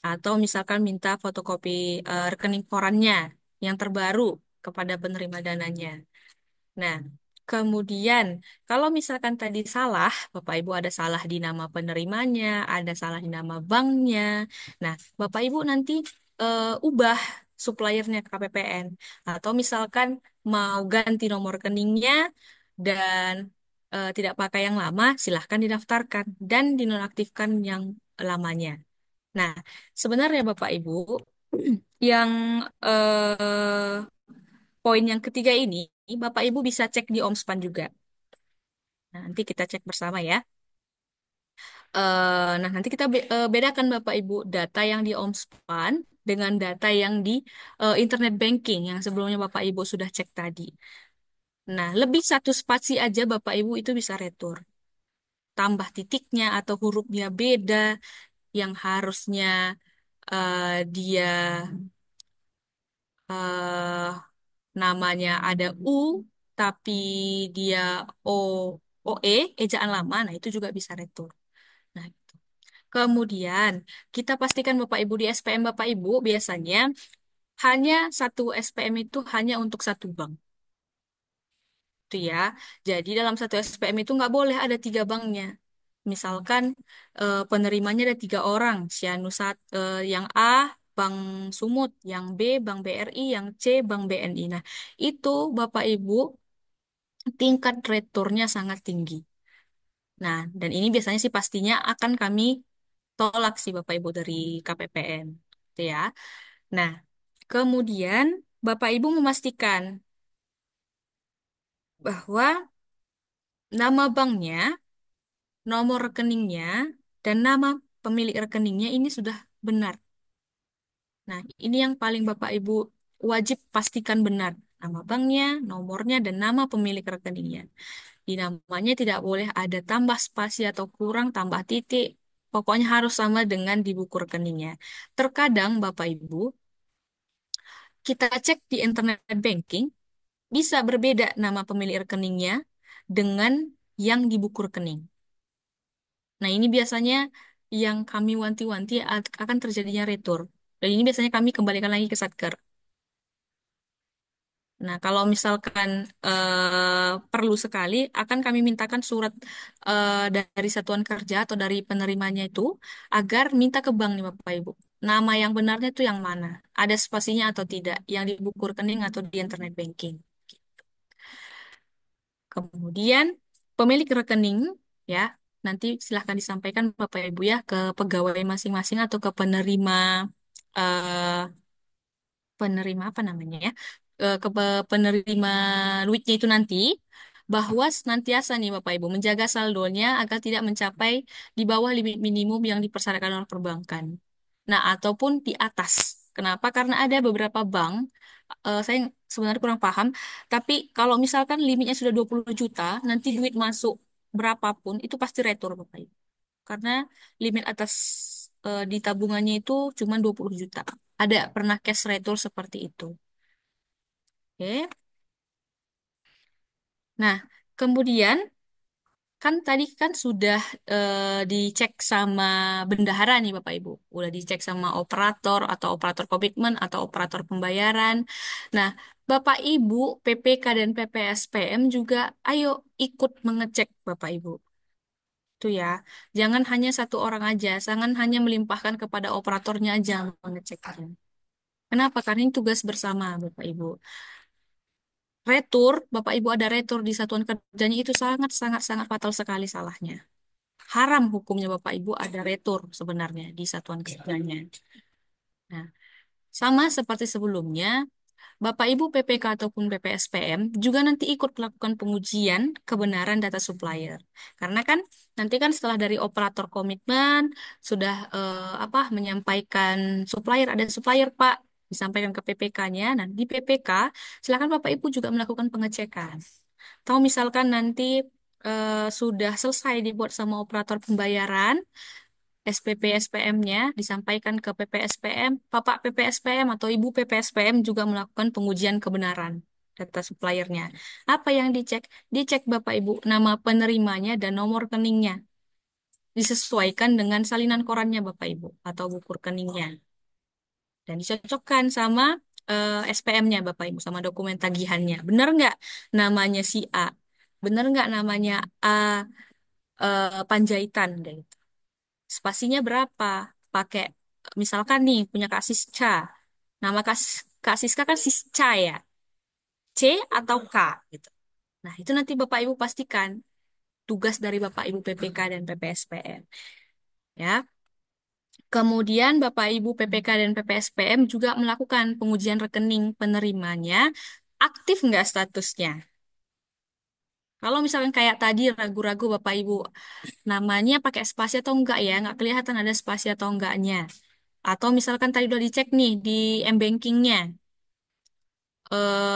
Atau misalkan minta fotokopi rekening korannya yang terbaru kepada penerima dananya. Nah, kemudian kalau misalkan tadi salah, Bapak Ibu ada salah di nama penerimanya, ada salah di nama banknya. Nah, Bapak Ibu nanti ubah suppliernya ke KPPN. Atau misalkan mau ganti nomor rekeningnya dan tidak pakai yang lama, silahkan didaftarkan dan dinonaktifkan yang lamanya. Nah, sebenarnya Bapak Ibu, yang poin yang ketiga ini, Bapak Ibu bisa cek di Omspan juga. Nah, nanti kita cek bersama ya. Nah, nanti kita bedakan Bapak Ibu data yang di Omspan dengan data yang di internet banking yang sebelumnya Bapak Ibu sudah cek tadi. Nah, lebih satu spasi aja Bapak Ibu itu bisa retur. Tambah titiknya atau hurufnya beda yang harusnya dia eh, namanya ada U tapi dia O OE ejaan lama, nah itu juga bisa retur. Nah, gitu. Kemudian kita pastikan Bapak Ibu di SPM Bapak Ibu biasanya hanya satu SPM itu hanya untuk satu bank. Itu ya. Jadi dalam satu SPM itu nggak boleh ada tiga banknya. Misalkan penerimanya ada 3 orang, yang A Bank Sumut, yang B Bank BRI, yang C Bank BNI. Nah, itu Bapak Ibu tingkat returnya sangat tinggi. Nah, dan ini biasanya sih pastinya akan kami tolak sih Bapak Ibu dari KPPN. Gitu ya. Nah, kemudian Bapak Ibu memastikan bahwa nama banknya, nomor rekeningnya, dan nama pemilik rekeningnya ini sudah benar. Nah, ini yang paling Bapak Ibu wajib pastikan benar. Nama banknya, nomornya, dan nama pemilik rekeningnya. Di namanya tidak boleh ada tambah spasi atau kurang, tambah titik. Pokoknya harus sama dengan di buku rekeningnya. Terkadang Bapak Ibu, kita cek di internet banking, bisa berbeda nama pemilik rekeningnya dengan yang di buku rekening. Nah, ini biasanya yang kami wanti-wanti akan terjadinya retur. Dan ini biasanya kami kembalikan lagi ke Satker. Nah, kalau misalkan perlu sekali, akan kami mintakan surat dari satuan kerja atau dari penerimanya itu agar minta ke bank nih Bapak Ibu. Nama yang benarnya itu yang mana? Ada spasinya atau tidak? Yang di buku rekening atau di internet banking. Kemudian pemilik rekening ya, nanti silahkan disampaikan Bapak Ibu ya ke pegawai masing-masing atau ke eh, penerima apa namanya ya, penerima duitnya itu nanti bahwa senantiasa nih Bapak Ibu menjaga saldonya agar tidak mencapai di bawah limit minimum yang dipersyaratkan oleh perbankan. Nah, ataupun di atas. Kenapa? Karena ada beberapa bank, saya sebenarnya kurang paham, tapi kalau misalkan limitnya sudah 20 juta, nanti duit masuk berapapun itu pasti retur Bapak Ibu. Karena limit atas di tabungannya itu cuma 20 juta. Ada pernah cash retur seperti itu. Oke. Nah, kemudian kan tadi kan sudah dicek sama bendahara nih Bapak Ibu. Udah dicek sama operator atau operator komitmen atau operator pembayaran. Nah, Bapak Ibu, PPK dan PPSPM juga ayo ikut mengecek Bapak Ibu. Itu ya. Jangan hanya satu orang aja, jangan hanya melimpahkan kepada operatornya aja mengeceknya. Kenapa? Karena ini tugas bersama Bapak Ibu. Retur, Bapak Ibu ada retur di satuan kerjanya itu sangat sangat sangat fatal sekali salahnya. haram hukumnya Bapak Ibu ada retur sebenarnya di satuan ketiganya. Nah, sama seperti sebelumnya, Bapak Ibu PPK ataupun PPSPM juga nanti ikut melakukan pengujian kebenaran data supplier. Karena kan nanti kan setelah dari operator komitmen sudah menyampaikan supplier, ada supplier Pak, disampaikan ke PPK-nya. Nah, di PPK silakan Bapak Ibu juga melakukan pengecekan. Atau misalkan nanti sudah selesai dibuat sama operator pembayaran, SPP SPM-nya disampaikan ke PPSPM, Bapak PPSPM atau Ibu PPSPM juga melakukan pengujian kebenaran data suppliernya. Apa yang dicek? Dicek Bapak Ibu nama penerimanya dan nomor rekeningnya. Disesuaikan dengan salinan korannya Bapak Ibu atau buku rekeningnya. Dan dicocokkan sama SPM-nya Bapak Ibu, sama dokumen tagihannya. Benar nggak namanya si A? Benar nggak namanya A Panjaitan? Gitu. Spasinya berapa? Pakai misalkan nih punya Kak Siska. Nama Kak Siska kan Sisca ya. C atau K gitu. Nah, itu nanti Bapak Ibu pastikan tugas dari Bapak Ibu PPK dan PPSPM ya. Kemudian Bapak Ibu PPK dan PPSPM juga melakukan pengujian rekening penerimanya, aktif nggak statusnya. Kalau misalkan kayak tadi ragu-ragu Bapak Ibu, namanya pakai spasi atau enggak ya, nggak kelihatan ada spasi atau enggaknya. Atau misalkan tadi udah dicek nih di m-bankingnya,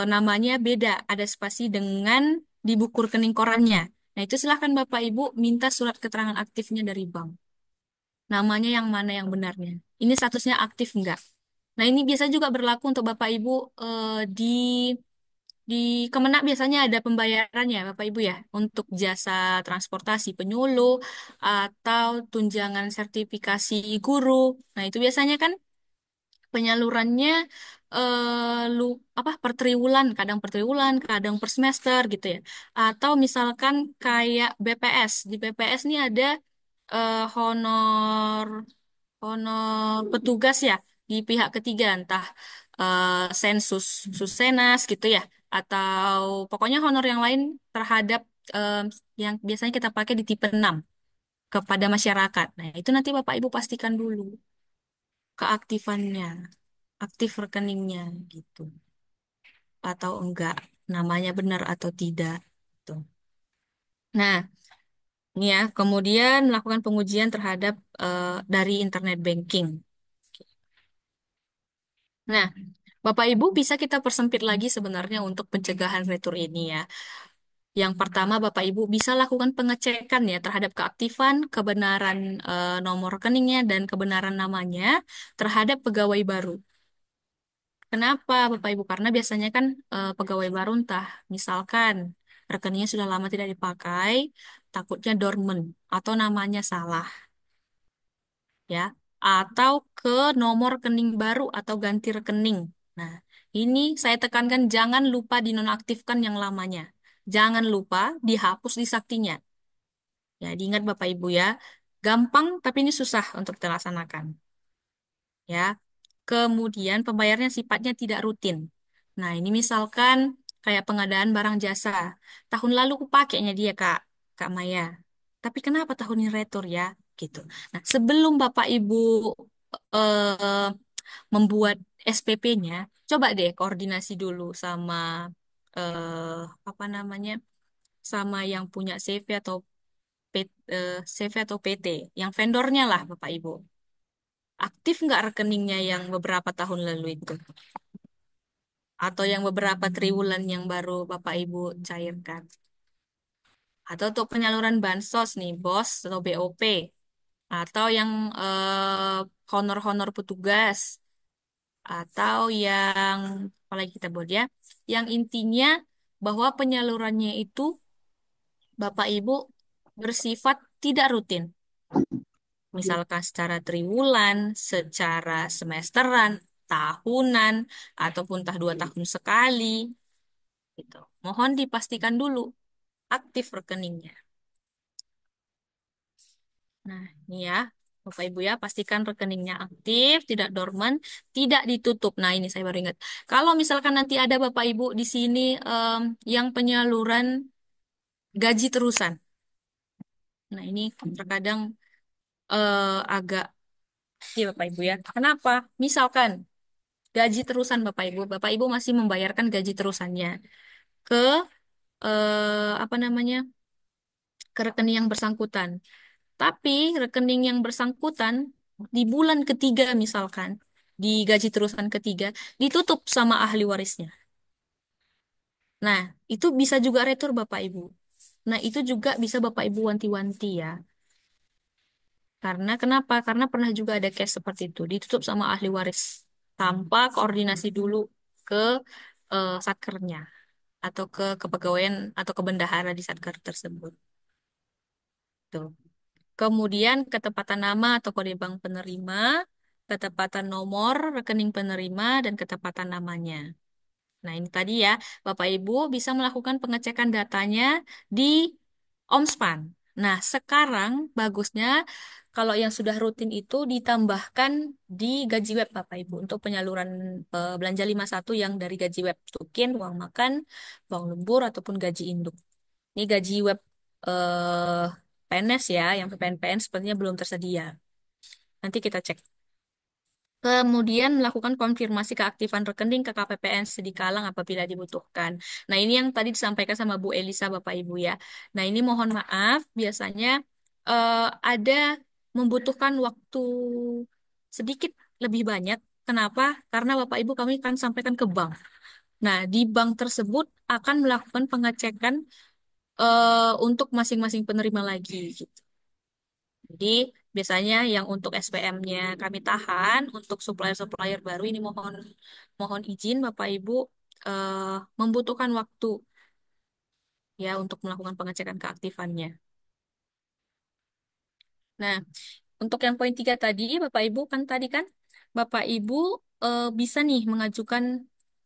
namanya beda, ada spasi dengan di buku rekening korannya. Nah itu silahkan Bapak Ibu minta surat keterangan aktifnya dari bank. Namanya yang mana yang benarnya. Ini statusnya aktif enggak? Nah ini biasa juga berlaku untuk Bapak Ibu di Kemenak biasanya ada pembayaran ya Bapak Ibu ya untuk jasa transportasi penyuluh atau tunjangan sertifikasi guru. Nah itu biasanya kan penyalurannya per triwulan, kadang per triwulan, kadang per semester gitu ya. Atau misalkan kayak BPS, di BPS nih ada honor honor petugas ya di pihak ketiga, entah sensus susenas gitu ya, atau pokoknya honor yang lain terhadap eh, yang biasanya kita pakai di tipe 6 kepada masyarakat. Nah, itu nanti Bapak Ibu pastikan dulu keaktifannya, aktif rekeningnya gitu, atau enggak, namanya benar atau tidak. Gitu. Nah, ini ya, kemudian melakukan pengujian terhadap dari internet banking. Nah, Bapak Ibu bisa kita persempit lagi sebenarnya untuk pencegahan retur ini ya. Yang pertama, Bapak Ibu bisa lakukan pengecekan ya terhadap keaktifan, kebenaran nomor rekeningnya dan kebenaran namanya terhadap pegawai baru. Kenapa Bapak Ibu? Karena biasanya kan pegawai baru entah misalkan rekeningnya sudah lama tidak dipakai, takutnya dormant atau namanya salah ya, atau ke nomor rekening baru atau ganti rekening. Nah, ini saya tekankan jangan lupa dinonaktifkan yang lamanya. Jangan lupa dihapus di saktinya. Ya, diingat Bapak Ibu ya. Gampang tapi ini susah untuk dilaksanakan. Ya. Kemudian pembayarannya sifatnya tidak rutin. Nah, ini misalkan kayak pengadaan barang jasa. Tahun lalu aku pakainya dia, Kak Maya. Tapi kenapa tahun ini retur ya? Gitu. Nah, sebelum Bapak Ibu eh, membuat SPP-nya, coba deh koordinasi dulu sama apa namanya? Sama yang punya CV atau CV atau PT, yang vendornya lah Bapak Ibu. Aktif nggak rekeningnya yang beberapa tahun lalu itu? Atau yang beberapa triwulan yang baru Bapak Ibu cairkan. Atau untuk penyaluran bansos nih, BOS atau BOP. Atau yang honor-honor petugas. Atau yang, apalagi kita buat ya, yang intinya bahwa penyalurannya itu Bapak Ibu bersifat tidak rutin. Misalkan secara triwulan, secara semesteran, tahunan, ataupun entah 2 tahun sekali. Gitu. Mohon dipastikan dulu aktif rekeningnya. Nah, ini ya, Bapak Ibu ya, pastikan rekeningnya aktif, tidak dorman, tidak ditutup. Nah, ini saya baru ingat. Kalau misalkan nanti ada Bapak Ibu di sini yang penyaluran gaji terusan. Nah, ini terkadang agak ya Bapak Ibu ya. Kenapa? Misalkan gaji terusan Bapak Ibu masih membayarkan gaji terusannya ke apa namanya? Ke rekening yang bersangkutan. Tapi rekening yang bersangkutan di bulan ketiga misalkan di gaji terusan ketiga ditutup sama ahli warisnya. Nah, itu bisa juga retur Bapak Ibu. Nah, itu juga bisa Bapak Ibu wanti-wanti ya. Karena kenapa? Karena pernah juga ada case seperti itu, ditutup sama ahli waris tanpa koordinasi dulu ke satkernya atau ke kepegawaian atau ke bendahara di satker tersebut. Tuh. Kemudian ketepatan nama atau kode bank penerima, ketepatan nomor rekening penerima, dan ketepatan namanya. Nah, ini tadi ya, Bapak Ibu bisa melakukan pengecekan datanya di Omspan. Nah, sekarang bagusnya kalau yang sudah rutin itu ditambahkan di gaji web Bapak Ibu untuk penyaluran belanja 51 yang dari gaji web Tukin, uang makan, uang lembur ataupun gaji induk. Ini gaji web eh PNS ya, yang PPNPN sepertinya belum tersedia. Nanti kita cek. Kemudian melakukan konfirmasi keaktifan rekening ke KPPN Sidikalang apabila dibutuhkan. Nah, ini yang tadi disampaikan sama Bu Elisa, Bapak Ibu ya. Nah, ini mohon maaf, biasanya ada membutuhkan waktu sedikit lebih banyak. Kenapa? Karena Bapak Ibu kami akan sampaikan ke bank. Nah, di bank tersebut akan melakukan pengecekan untuk masing-masing penerima lagi, gitu. Jadi biasanya yang untuk SPM-nya kami tahan, untuk supplier-supplier baru ini mohon mohon izin Bapak Ibu membutuhkan waktu ya untuk melakukan pengecekan keaktifannya. Nah, untuk yang poin 3 tadi Bapak Ibu kan Bapak Ibu bisa nih mengajukan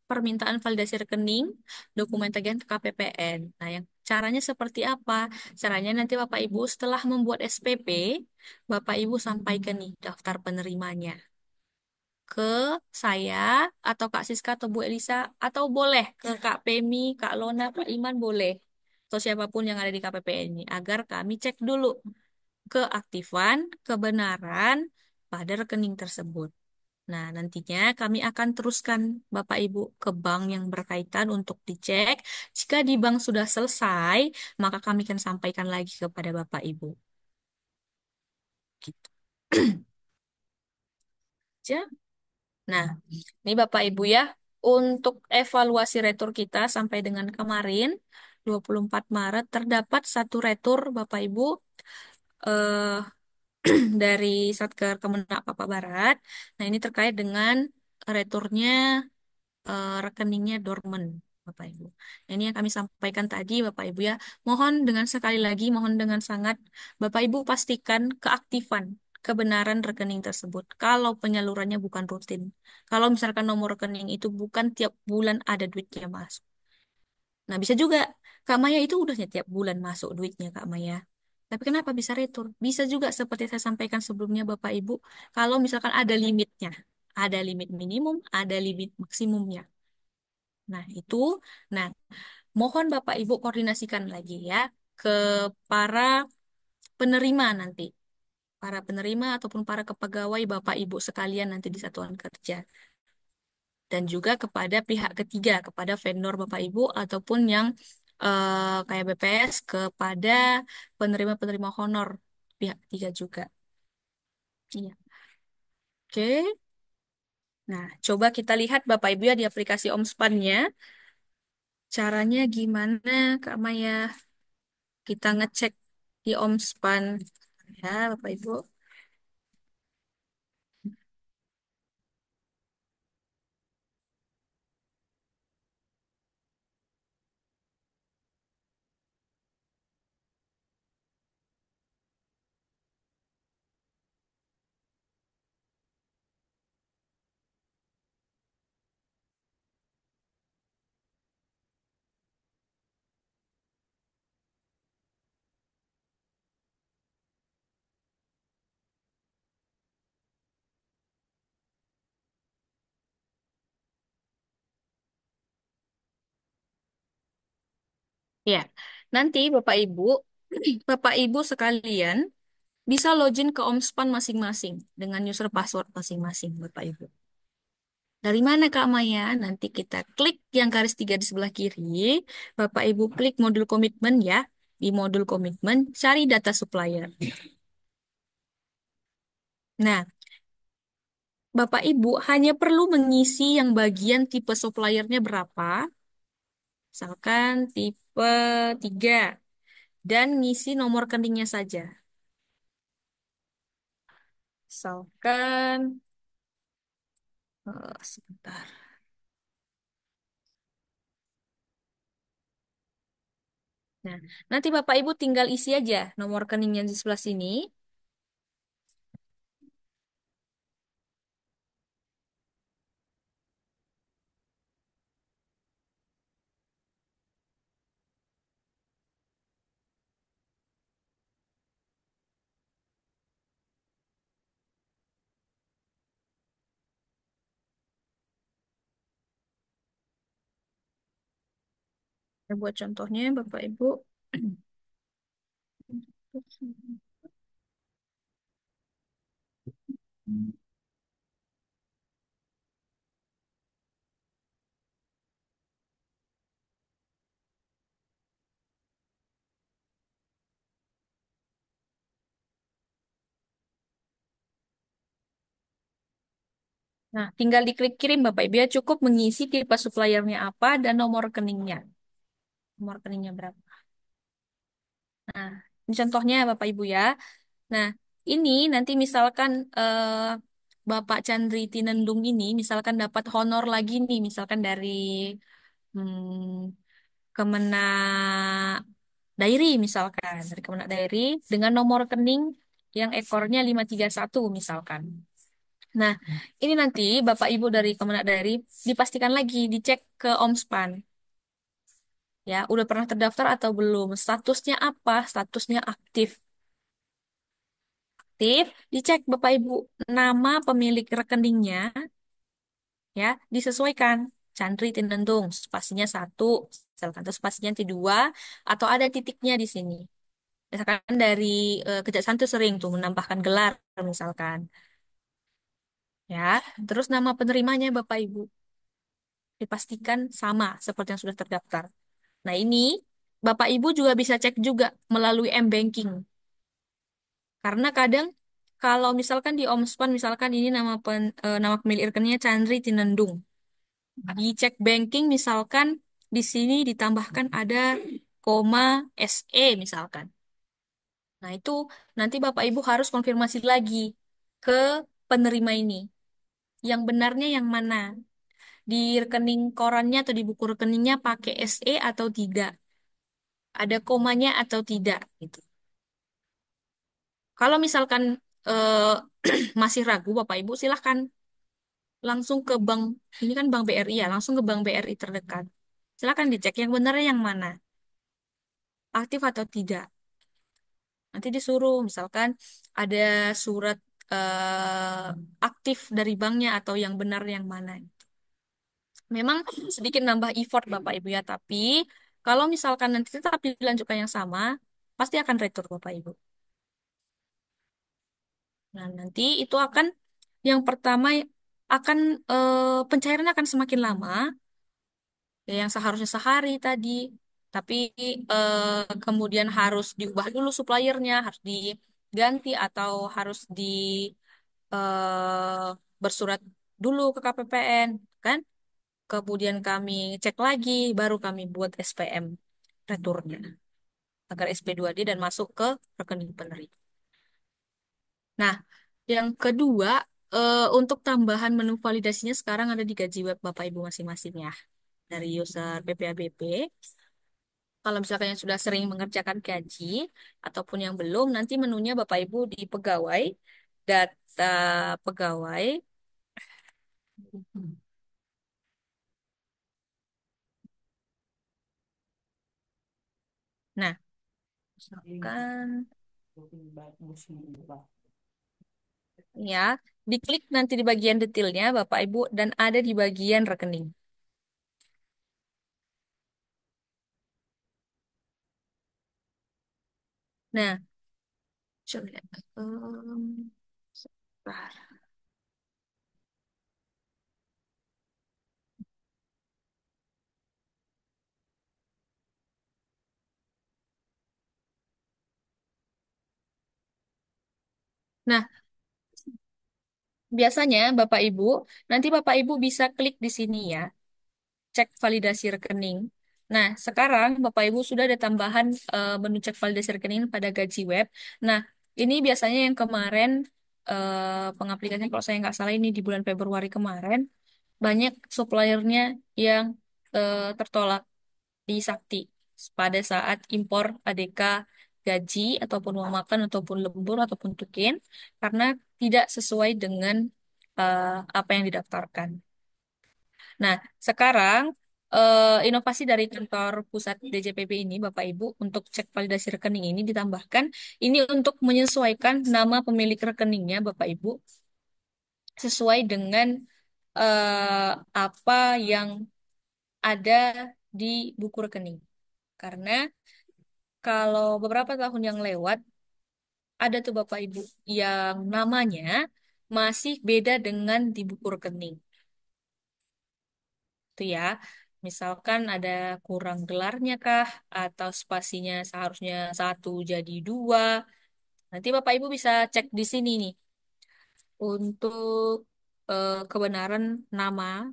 permintaan validasi rekening, dokumen tagihan ke KPPN. Nah, yang caranya seperti apa? Caranya nanti Bapak Ibu setelah membuat SPP, Bapak Ibu sampaikan nih daftar penerimanya ke saya atau Kak Siska atau Bu Elisa atau boleh ke Kak Pemi, Kak Lona, Kak Iman boleh atau siapapun yang ada di KPPN ini agar kami cek dulu keaktifan, kebenaran pada rekening tersebut. Nah, nantinya kami akan teruskan Bapak Ibu ke bank yang berkaitan untuk dicek. Jika di bank sudah selesai, maka kami akan sampaikan lagi kepada Bapak Ibu. Gitu. Ya. Nah, ini Bapak Ibu ya, untuk evaluasi retur kita sampai dengan kemarin, 24 Maret, terdapat satu retur Bapak Ibu eh, dari Satker Kemenak Papua Barat. Nah, ini terkait dengan returnya rekeningnya dorman, Bapak Ibu. Nah, ini yang kami sampaikan tadi, Bapak Ibu ya. Mohon dengan sekali lagi, mohon dengan sangat, Bapak Ibu pastikan keaktifan, kebenaran rekening tersebut. Kalau penyalurannya bukan rutin. Kalau misalkan nomor rekening itu bukan tiap bulan ada duitnya masuk. Nah, bisa juga Kak Maya itu udahnya tiap bulan masuk duitnya Kak Maya. Tapi kenapa bisa retur? Bisa juga seperti saya sampaikan sebelumnya Bapak Ibu, kalau misalkan ada limitnya. Ada limit minimum, ada limit maksimumnya. Nah, itu. Nah, mohon Bapak Ibu koordinasikan lagi ya ke para penerima nanti. Para penerima ataupun para kepegawai Bapak Ibu sekalian nanti di satuan kerja. Dan juga kepada pihak ketiga, kepada vendor Bapak Ibu ataupun yang kayak BPS kepada penerima-penerima honor pihak ketiga juga. Iya. Oke. Nah, coba kita lihat Bapak Ibu ya di aplikasi Omspan-nya. Caranya gimana, Kak Maya? Kita ngecek di Omspan ya, Bapak Ibu. Ya, nanti Bapak Ibu Bapak Ibu sekalian bisa login ke Omspan masing-masing dengan user password masing-masing, Bapak Ibu. Dari mana Kak Maya? Nanti kita klik yang garis 3 di sebelah kiri. Bapak Ibu klik modul komitmen ya. Di modul komitmen, cari data supplier. Nah, Bapak Ibu hanya perlu mengisi yang bagian tipe suppliernya berapa. Misalkan tipe 3. Dan ngisi nomor rekeningnya saja. Misalkan, sebentar. Nah, nanti Bapak Ibu tinggal isi aja nomor rekeningnya di sebelah sini. Ya, buat contohnya, Bapak Ibu. Nah, tinggal diklik kirim Bapak Ibu ya. Cukup mengisi tipe suppliernya apa dan nomor rekeningnya. Nomor rekeningnya berapa. Nah, ini contohnya Bapak Ibu ya. Nah, ini nanti misalkan Bapak Chandri Tinendung ini misalkan dapat honor lagi nih, misalkan dari Kemenak Dairi misalkan, dari Kemenak Dairi dengan nomor rekening yang ekornya 531 misalkan. Nah, ini nanti Bapak Ibu dari Kemenak Dairi dipastikan lagi, dicek ke Omspan. Ya, udah pernah terdaftar atau belum? Statusnya apa? Statusnya aktif. Aktif, dicek Bapak Ibu nama pemilik rekeningnya ya, disesuaikan. Chandri Tinendung, spasinya satu, misalkan atau spasinya nanti dua, atau ada titiknya di sini. Misalkan dari Kejaksaan tuh sering tuh menambahkan gelar misalkan. Ya, terus nama penerimanya Bapak Ibu dipastikan sama seperti yang sudah terdaftar. Nah, ini Bapak Ibu juga bisa cek juga melalui M-Banking. Karena kadang kalau misalkan di Omspan misalkan ini nama pemilik rekeningnya Chandri Tinendung. Di cek banking misalkan di sini ditambahkan ada koma SE misalkan. Nah, itu nanti Bapak Ibu harus konfirmasi lagi ke penerima ini. Yang benarnya yang mana? Di rekening korannya atau di buku rekeningnya pakai SE atau tidak? Ada komanya atau tidak? Gitu. Kalau misalkan eh, masih ragu, Bapak Ibu silahkan langsung ke bank. Ini kan Bank BRI ya, langsung ke Bank BRI terdekat. Silahkan dicek yang benarnya yang mana, aktif atau tidak. Nanti disuruh, misalkan ada surat aktif dari banknya atau yang benar yang mana. Memang sedikit nambah effort Bapak Ibu ya, tapi kalau misalkan nanti tetap dilanjutkan yang sama, pasti akan retur Bapak Ibu. Nah, nanti itu akan yang pertama akan pencairan akan semakin lama, ya, yang seharusnya sehari tadi, tapi kemudian harus diubah dulu suppliernya, harus diganti atau harus bersurat dulu ke KPPN, kan? Kemudian kami cek lagi, baru kami buat SPM returnya agar SP2D dan masuk ke rekening penerima. Nah, yang kedua, untuk tambahan menu validasinya sekarang ada di gaji web Bapak Ibu masing-masing ya. Dari user PPABP. Kalau misalkan yang sudah sering mengerjakan gaji ataupun yang belum, nanti menunya Bapak Ibu di pegawai, data pegawai. Nah, misalkan ya, diklik nanti di bagian detailnya Bapak Ibu dan ada di bagian rekening. Nah, coba lihat. Sebentar. Nah, biasanya Bapak Ibu, nanti Bapak Ibu bisa klik di sini ya, cek validasi rekening. Nah, sekarang Bapak Ibu sudah ada tambahan menu cek validasi rekening pada gaji web. Nah, ini biasanya yang kemarin pengaplikasian kalau saya nggak salah ini di bulan Februari kemarin banyak suppliernya yang tertolak di Sakti pada saat impor ADK gaji ataupun uang makan ataupun lembur ataupun tukin karena tidak sesuai dengan apa yang didaftarkan. Nah, sekarang inovasi dari kantor pusat DJPB ini, Bapak Ibu, untuk cek validasi rekening ini ditambahkan ini untuk menyesuaikan nama pemilik rekeningnya, Bapak Ibu, sesuai dengan apa yang ada di buku rekening. Karena kalau beberapa tahun yang lewat, ada tuh Bapak Ibu yang namanya masih beda dengan di buku rekening. Itu ya. Misalkan ada kurang gelarnya kah, atau spasinya seharusnya satu jadi dua. Nanti Bapak Ibu bisa cek di sini nih untuk kebenaran nama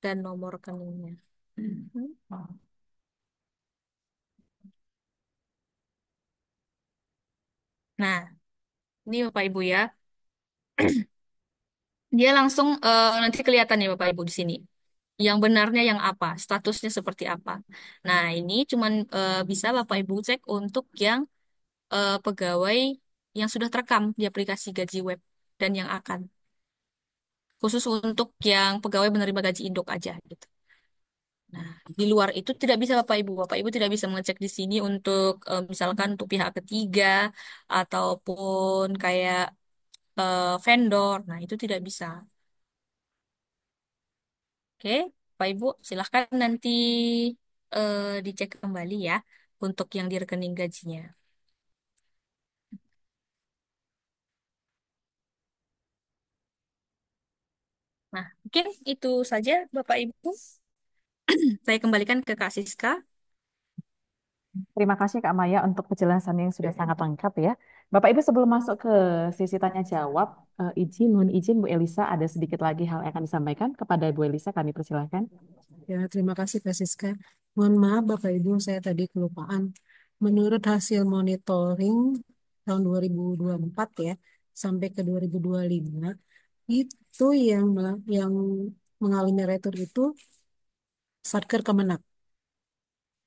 dan nomor rekeningnya. Mhm. Nah, ini Bapak Ibu ya. Dia langsung nanti kelihatan ya Bapak Ibu di sini. Yang benarnya yang apa, statusnya seperti apa. Nah, ini cuman bisa Bapak Ibu cek untuk yang pegawai yang sudah terekam di aplikasi gaji web dan yang akan. Khusus untuk yang pegawai menerima gaji induk aja gitu. Nah, di luar itu tidak bisa Bapak Ibu. Bapak Ibu tidak bisa mengecek di sini untuk misalkan untuk pihak ketiga ataupun kayak vendor. Nah, itu tidak bisa. Oke, Pak Ibu, silahkan nanti dicek kembali ya untuk yang di rekening gajinya. Nah, mungkin itu saja Bapak Ibu. Saya kembalikan ke Kak Siska. Terima kasih Kak Maya untuk penjelasan yang sudah sangat lengkap ya. Bapak Ibu sebelum masuk ke sesi tanya jawab, mohon izin Bu Elisa ada sedikit lagi hal yang akan disampaikan kepada Bu Elisa, kami persilahkan. Ya, terima kasih Kak Siska. Mohon maaf Bapak Ibu, saya tadi kelupaan. Menurut hasil monitoring tahun 2024 ya, sampai ke 2025, itu yang mengalami retur itu Satker Kemenak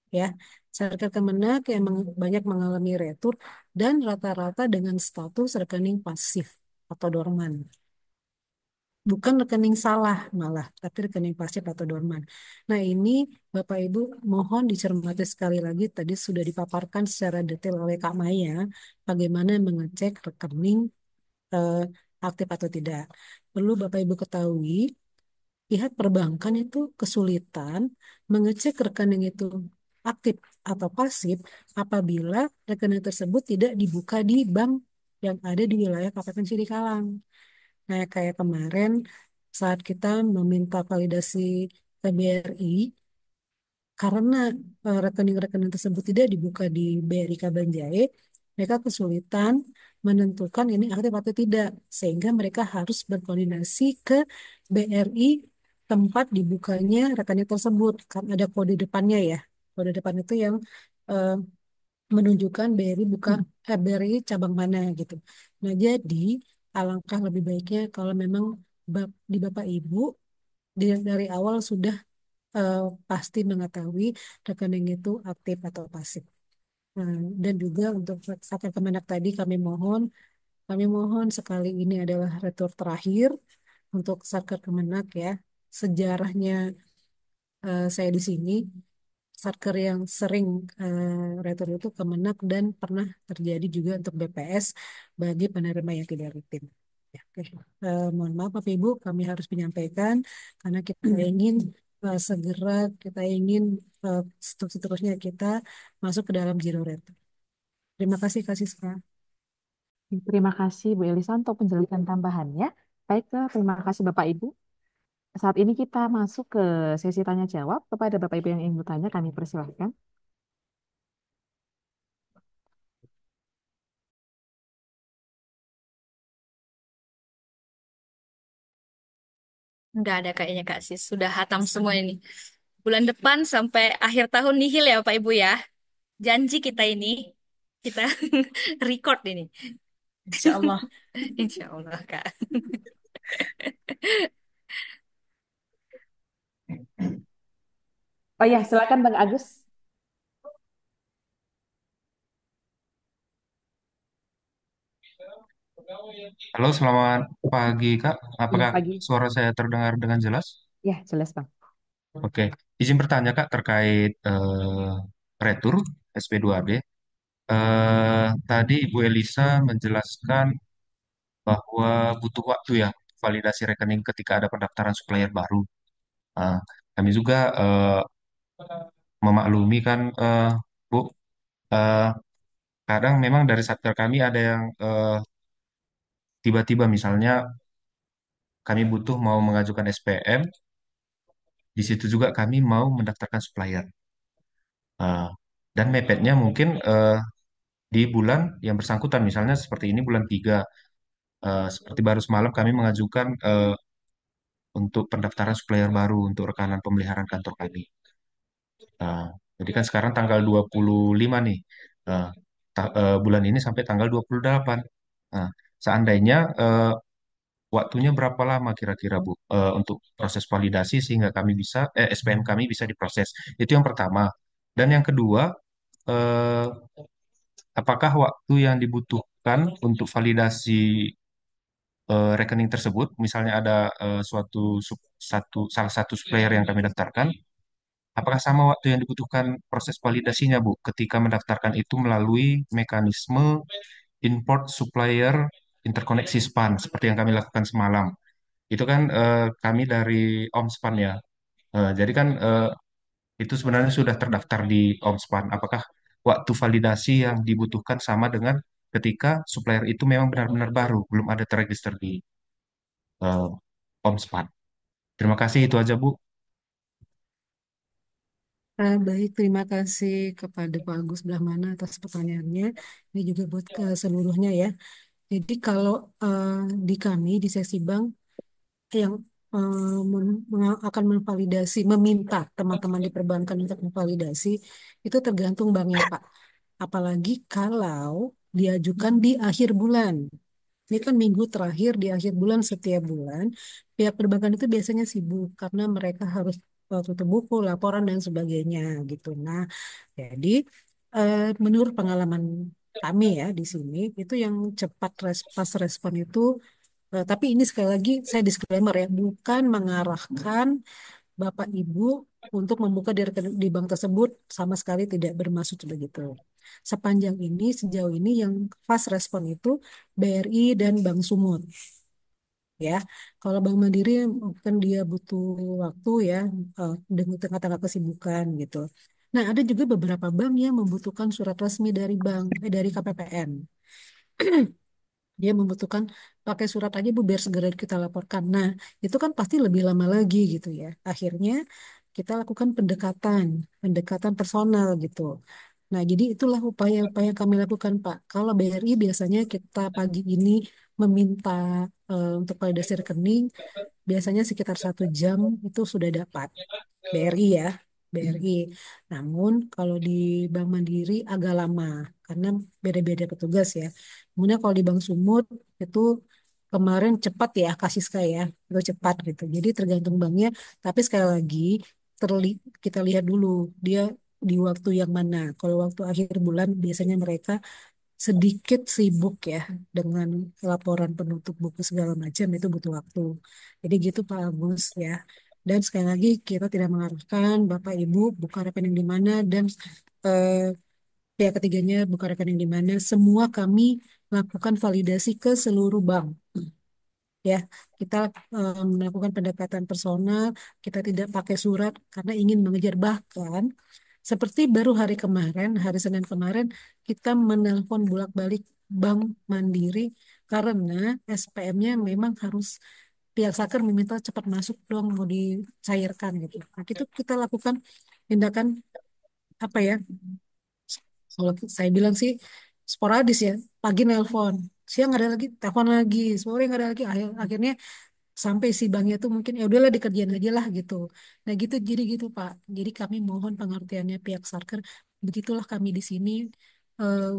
ya. Satker Kemenak yang banyak mengalami retur dan rata-rata dengan status rekening pasif atau dorman. Bukan rekening salah malah, tapi rekening pasif atau dorman. Nah ini Bapak Ibu mohon dicermati sekali lagi, tadi sudah dipaparkan secara detail oleh Kak Maya, bagaimana mengecek rekening eh, aktif atau tidak. Perlu Bapak Ibu ketahui, pihak perbankan itu kesulitan mengecek rekening itu aktif atau pasif apabila rekening tersebut tidak dibuka di bank yang ada di wilayah Kabupaten Sidikalang. Nah, kayak kemarin saat kita meminta validasi ke BRI, karena rekening-rekening tersebut tidak dibuka di BRI Kabanjahe, mereka kesulitan menentukan ini aktif atau tidak, sehingga mereka harus berkoordinasi ke BRI tempat dibukanya rekening tersebut. Kan ada kode depannya ya, kode depan itu yang eh, menunjukkan BRI cabang mana gitu. Nah, jadi alangkah lebih baiknya kalau memang di Bapak Ibu dari awal sudah eh, pasti mengetahui rekening itu aktif atau pasif. Nah, dan juga untuk Satker Kemenak tadi kami mohon sekali ini adalah retur terakhir untuk Satker Kemenak ya. Sejarahnya saya di sini Satker yang sering retur itu Kemenak dan pernah terjadi juga untuk BPS bagi penerima yang tidak rutin. Ya, oke. Mohon maaf Bapak Ibu, kami harus menyampaikan karena kita ingin kita ingin seterusnya kita masuk ke dalam zero rate. Terima kasih Kak Siska. Terima kasih Bu Elisa untuk penjelasan tambahannya. Baiklah, terima kasih Bapak Ibu. Saat ini kita masuk ke sesi tanya jawab. Kepada Bapak Ibu yang ingin bertanya, kami persilahkan. Nggak ada kayaknya Kak Sis. Sudah hatam semua ini. Bulan depan sampai akhir tahun nihil ya Pak Ibu ya. Janji kita ini. Kita record ini. Insya Allah. Insya Allah Kak. Oh ya, silakan Bang Agus. Halo, selamat pagi Kak. Iya, Apakah pagi. suara saya terdengar dengan jelas? Ya, jelas Bang. Oke, izin bertanya Kak terkait retur SP2B. Tadi Ibu Elisa menjelaskan bahwa butuh waktu ya validasi rekening ketika ada pendaftaran supplier baru. Ah, kami juga memaklumi kan Bu, eh, kadang memang dari satker kami ada yang tiba-tiba misalnya kami butuh mau mengajukan SPM, di situ juga kami mau mendaftarkan supplier. Ah, dan mepetnya mungkin di bulan yang bersangkutan, misalnya seperti ini bulan 3, seperti baru semalam kami mengajukan untuk pendaftaran supplier baru untuk rekanan pemeliharaan kantor kami. Ah, jadi kan sekarang tanggal 25 nih, Ah, bulan ini sampai tanggal 28. Nah, seandainya waktunya berapa lama kira-kira Bu untuk proses validasi sehingga kami bisa SPM kami bisa diproses. Itu yang pertama. Dan yang kedua, eh, apakah waktu yang dibutuhkan untuk validasi rekening tersebut, misalnya ada salah satu supplier yang kami daftarkan, apakah sama waktu yang dibutuhkan proses validasinya Bu ketika mendaftarkan itu melalui mekanisme import supplier interkoneksi SPAN seperti yang kami lakukan semalam. Itu kan kami dari OMSPAN ya. Jadi kan itu sebenarnya sudah terdaftar di OMSPAN. Apakah waktu validasi yang dibutuhkan sama dengan ketika supplier itu memang benar-benar baru, belum ada terregister di eh, OMSPAN? Terima kasih, itu aja Bu. Baik, terima kasih kepada Pak Agus Brahmana atas pertanyaannya. Ini juga buat ke seluruhnya ya. Jadi kalau eh, di kami di seksi bank yang akan memvalidasi, meminta teman-teman di perbankan untuk memvalidasi, itu tergantung banknya Pak. Apalagi kalau diajukan di akhir bulan. Ini kan minggu terakhir di akhir bulan setiap bulan, pihak perbankan itu biasanya sibuk karena mereka harus tutup buku, laporan dan sebagainya gitu. Nah, jadi menurut pengalaman kami ya di sini itu yang cepat pas respon itu, tapi ini sekali lagi saya disclaimer ya, bukan mengarahkan Bapak Ibu untuk membuka di bank tersebut, sama sekali tidak bermaksud begitu. Sepanjang ini, sejauh ini yang fast respon itu BRI dan Bank Sumut. Ya, kalau Bank Mandiri mungkin dia butuh waktu ya dengan tengah-tengah kesibukan gitu. Nah, ada juga beberapa bank yang membutuhkan surat resmi dari dari KPPN. Dia membutuhkan pakai surat aja Bu biar segera kita laporkan. Nah, itu kan pasti lebih lama lagi gitu ya. Akhirnya kita lakukan pendekatan personal gitu. Nah, jadi itulah upaya-upaya yang kami lakukan, Pak. Kalau BRI biasanya kita pagi ini meminta untuk validasi rekening, biasanya sekitar 1 jam itu sudah dapat. BRI ya, BRI. Namun kalau di Bank Mandiri agak lama karena beda-beda petugas ya. Kemudian kalau di Bank Sumut itu kemarin cepat ya Kasiska ya, itu cepat gitu. Jadi tergantung banknya. Tapi sekali lagi terli kita lihat dulu dia di waktu yang mana. Kalau waktu akhir bulan biasanya mereka sedikit sibuk ya dengan laporan penutup buku segala macam itu butuh waktu. Jadi gitu Pak Agus ya. Dan sekali lagi kita tidak mengarahkan Bapak Ibu buka rekening di mana dan eh, pihak ketiganya buka rekening di mana. Semua kami lakukan validasi ke seluruh bank. Ya, kita melakukan pendekatan personal, kita tidak pakai surat karena ingin mengejar bahkan seperti baru hari kemarin, hari Senin kemarin, kita menelpon bolak-balik Bank Mandiri karena SPM-nya memang harus pihak Saker meminta cepat masuk dong mau dicairkan gitu. Nah, itu kita lakukan tindakan apa ya? Kalau saya bilang sih sporadis ya. Pagi nelpon, siang ada lagi, telepon lagi, sore nggak ada lagi. Akhirnya sampai si banknya tuh mungkin ya udahlah dikerjain aja lah gitu. Nah gitu jadi gitu Pak. Jadi kami mohon pengertiannya pihak Sarker. Begitulah kami di sini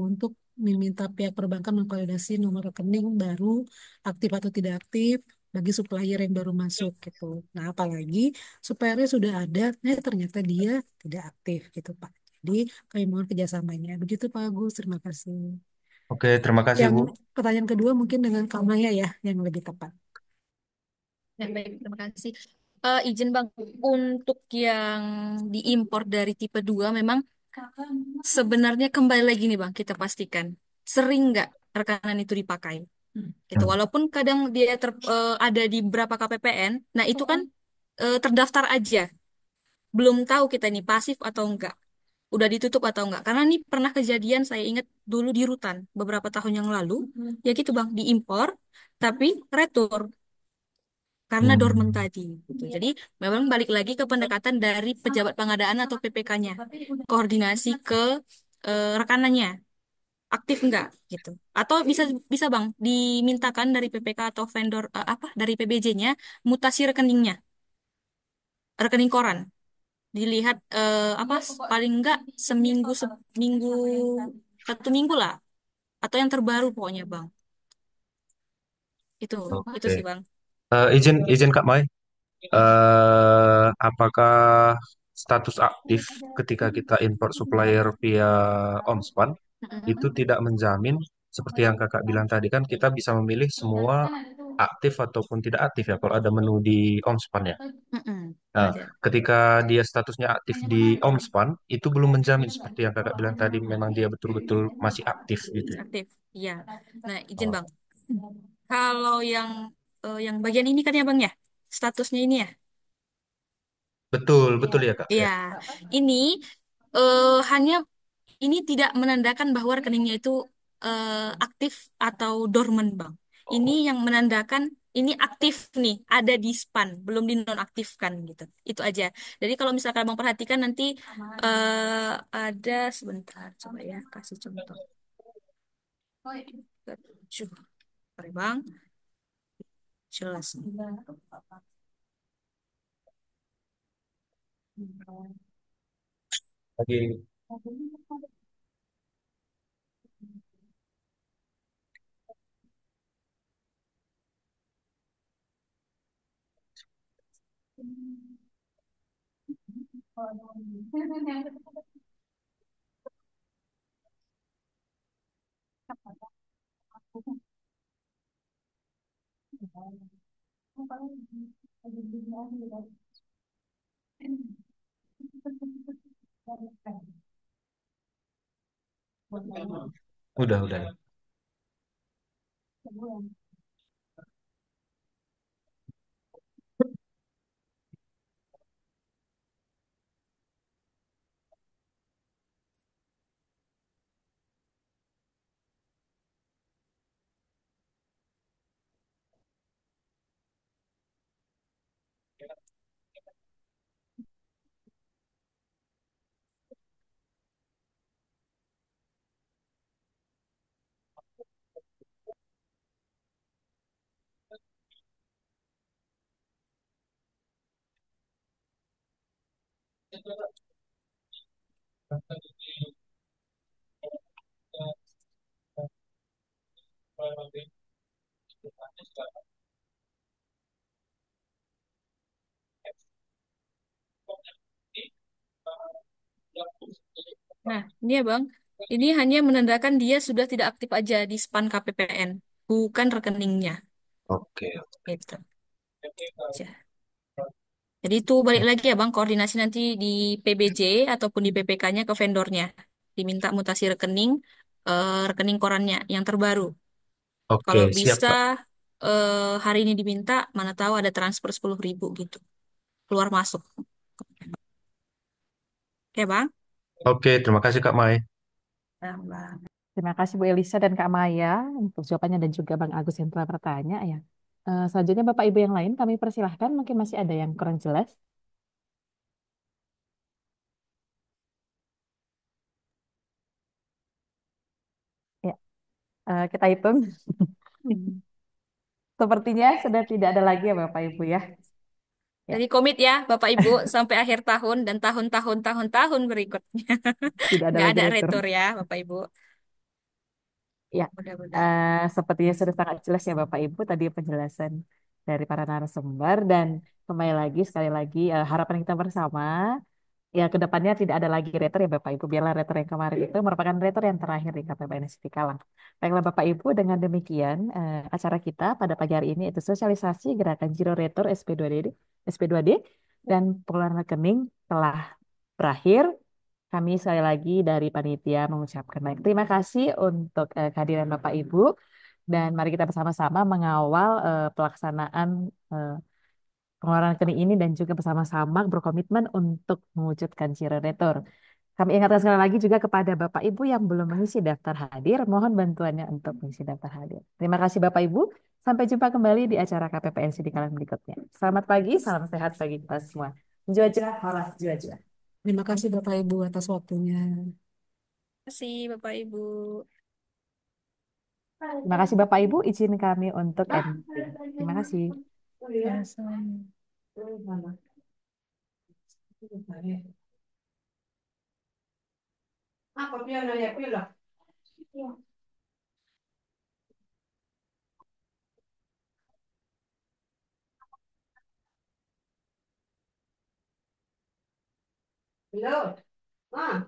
untuk meminta pihak perbankan memvalidasi nomor rekening baru aktif atau tidak aktif bagi supplier yang baru masuk gitu. Nah apalagi suppliernya sudah ada, ternyata dia tidak aktif gitu Pak. Jadi kami mohon kerjasamanya. Begitu Pak Agus, terima kasih. Oke, terima kasih Yang Bu. pertanyaan kedua mungkin dengan Kak Maya ya yang lebih tepat. Ya, baik, terima kasih. Izin Bang, untuk yang diimpor dari tipe 2 memang sebenarnya kembali lagi nih Bang, kita pastikan. Sering nggak rekanan itu dipakai? Gitu. Hmm. Walaupun kadang dia ada di beberapa KPPN, nah itu kan terdaftar aja. Belum tahu kita ini pasif atau enggak. Udah ditutup atau enggak. Karena ini pernah kejadian saya ingat dulu di Rutan beberapa tahun yang lalu. Ya gitu Bang, diimpor tapi retur karena dorman Hmm. tadi gitu. Jadi memang balik lagi ke pendekatan dari pejabat pengadaan atau PPK-nya. Koordinasi ke rekanannya aktif enggak gitu. Atau bisa bisa Bang dimintakan dari PPK atau vendor apa dari PBJ-nya mutasi rekeningnya, rekening koran. Dilihat apa paling enggak seminggu 1 minggu lah atau yang terbaru pokoknya Bang. Itu Oke. sih Bang. Izin izin Kak Mai. Apakah status aktif ketika kita import supplier via OMSPAN itu Mm-mm. tidak menjamin seperti yang kakak bilang tadi kan kita bisa memilih semua aktif ataupun tidak aktif ya kalau ada menu di OMSPAN ya. Mm-mm. Nah, Ada. ketika dia statusnya aktif di OMSPAN itu belum menjamin seperti yang kakak bilang tadi memang dia betul-betul masih aktif gitu ya. Aktif. Iya. Nah, izin Oh, Bang. Kalau yang bagian ini kan ya Bang ya, statusnya ini ya. betul betul ya kak Iya, ya. ini hanya ini tidak menandakan bahwa rekeningnya itu aktif atau dormant Bang. Ini Oh, yang menandakan ini aktif nih, ada di span, belum dinonaktifkan gitu. Itu aja. Jadi kalau misalkan Bang perhatikan nanti ada sebentar, coba ya kasih contoh. 7. Sorry Bang, jelas nih. lagi. Udah. Nah, ini ya Bang, ini hanya menandakan dia sudah tidak aktif aja di span KPPN, bukan rekeningnya. Oke. Gitu. Aja. Jadi itu balik lagi ya Bang, koordinasi nanti di PBJ ataupun di BPK-nya ke vendornya. Diminta mutasi rekening, rekening korannya yang terbaru. Oke, Kalau siap bisa Kak. hari ini diminta, mana tahu ada transfer 10.000 gitu. Keluar masuk. Oke Bang? Oke, terima kasih Kak Mai. Nah, Terima kasih Bu Elisa dan Kak Maya untuk jawabannya dan juga Bang Agus yang telah bertanya ya. Selanjutnya Bapak Ibu yang lain kami persilahkan, mungkin masih ada yang kurang jelas. Ya, kita hitung. Sepertinya sudah tidak ada lagi ya Bapak Ibu ya. Ya, jadi komit ya Bapak Ibu sampai akhir tahun dan tahun-tahun berikutnya. tidak ada Nggak lagi ada retur. retur ya Bapak Ibu. Ya, Mudah-mudahan. sepertinya sudah sangat jelas ya Bapak Ibu tadi penjelasan dari para narasumber dan kembali lagi sekali lagi harapan kita bersama ya ke depannya tidak ada lagi retur ya Bapak Ibu. Biarlah retur yang kemarin itu merupakan retur yang terakhir di KPPN City Kalang. Baiklah Bapak Ibu, dengan demikian acara kita pada pagi hari ini itu sosialisasi gerakan Giro Retur SP2D dan pengeluaran rekening telah berakhir. Kami sekali lagi dari panitia mengucapkan baik terima kasih untuk kehadiran Bapak Ibu dan mari kita bersama-sama mengawal pelaksanaan eh, pengeluaran rekening ini dan juga bersama-sama berkomitmen untuk mewujudkan Giro Retur. Kami ingatkan sekali lagi juga kepada Bapak Ibu yang belum mengisi daftar hadir, mohon bantuannya untuk mengisi daftar hadir. Terima kasih Bapak Ibu. Sampai jumpa kembali di acara KPPNC di kala berikutnya. Selamat pagi, salam sehat bagi kita semua. Jua-jua, horas, jua-jua. Terima kasih Bapak Ibu atas waktunya. Terima kasih Bapak Ibu. Terima kasih Bapak Ibu, izin kami untuk ending. Terima kasih. Ya, Hello. Ah.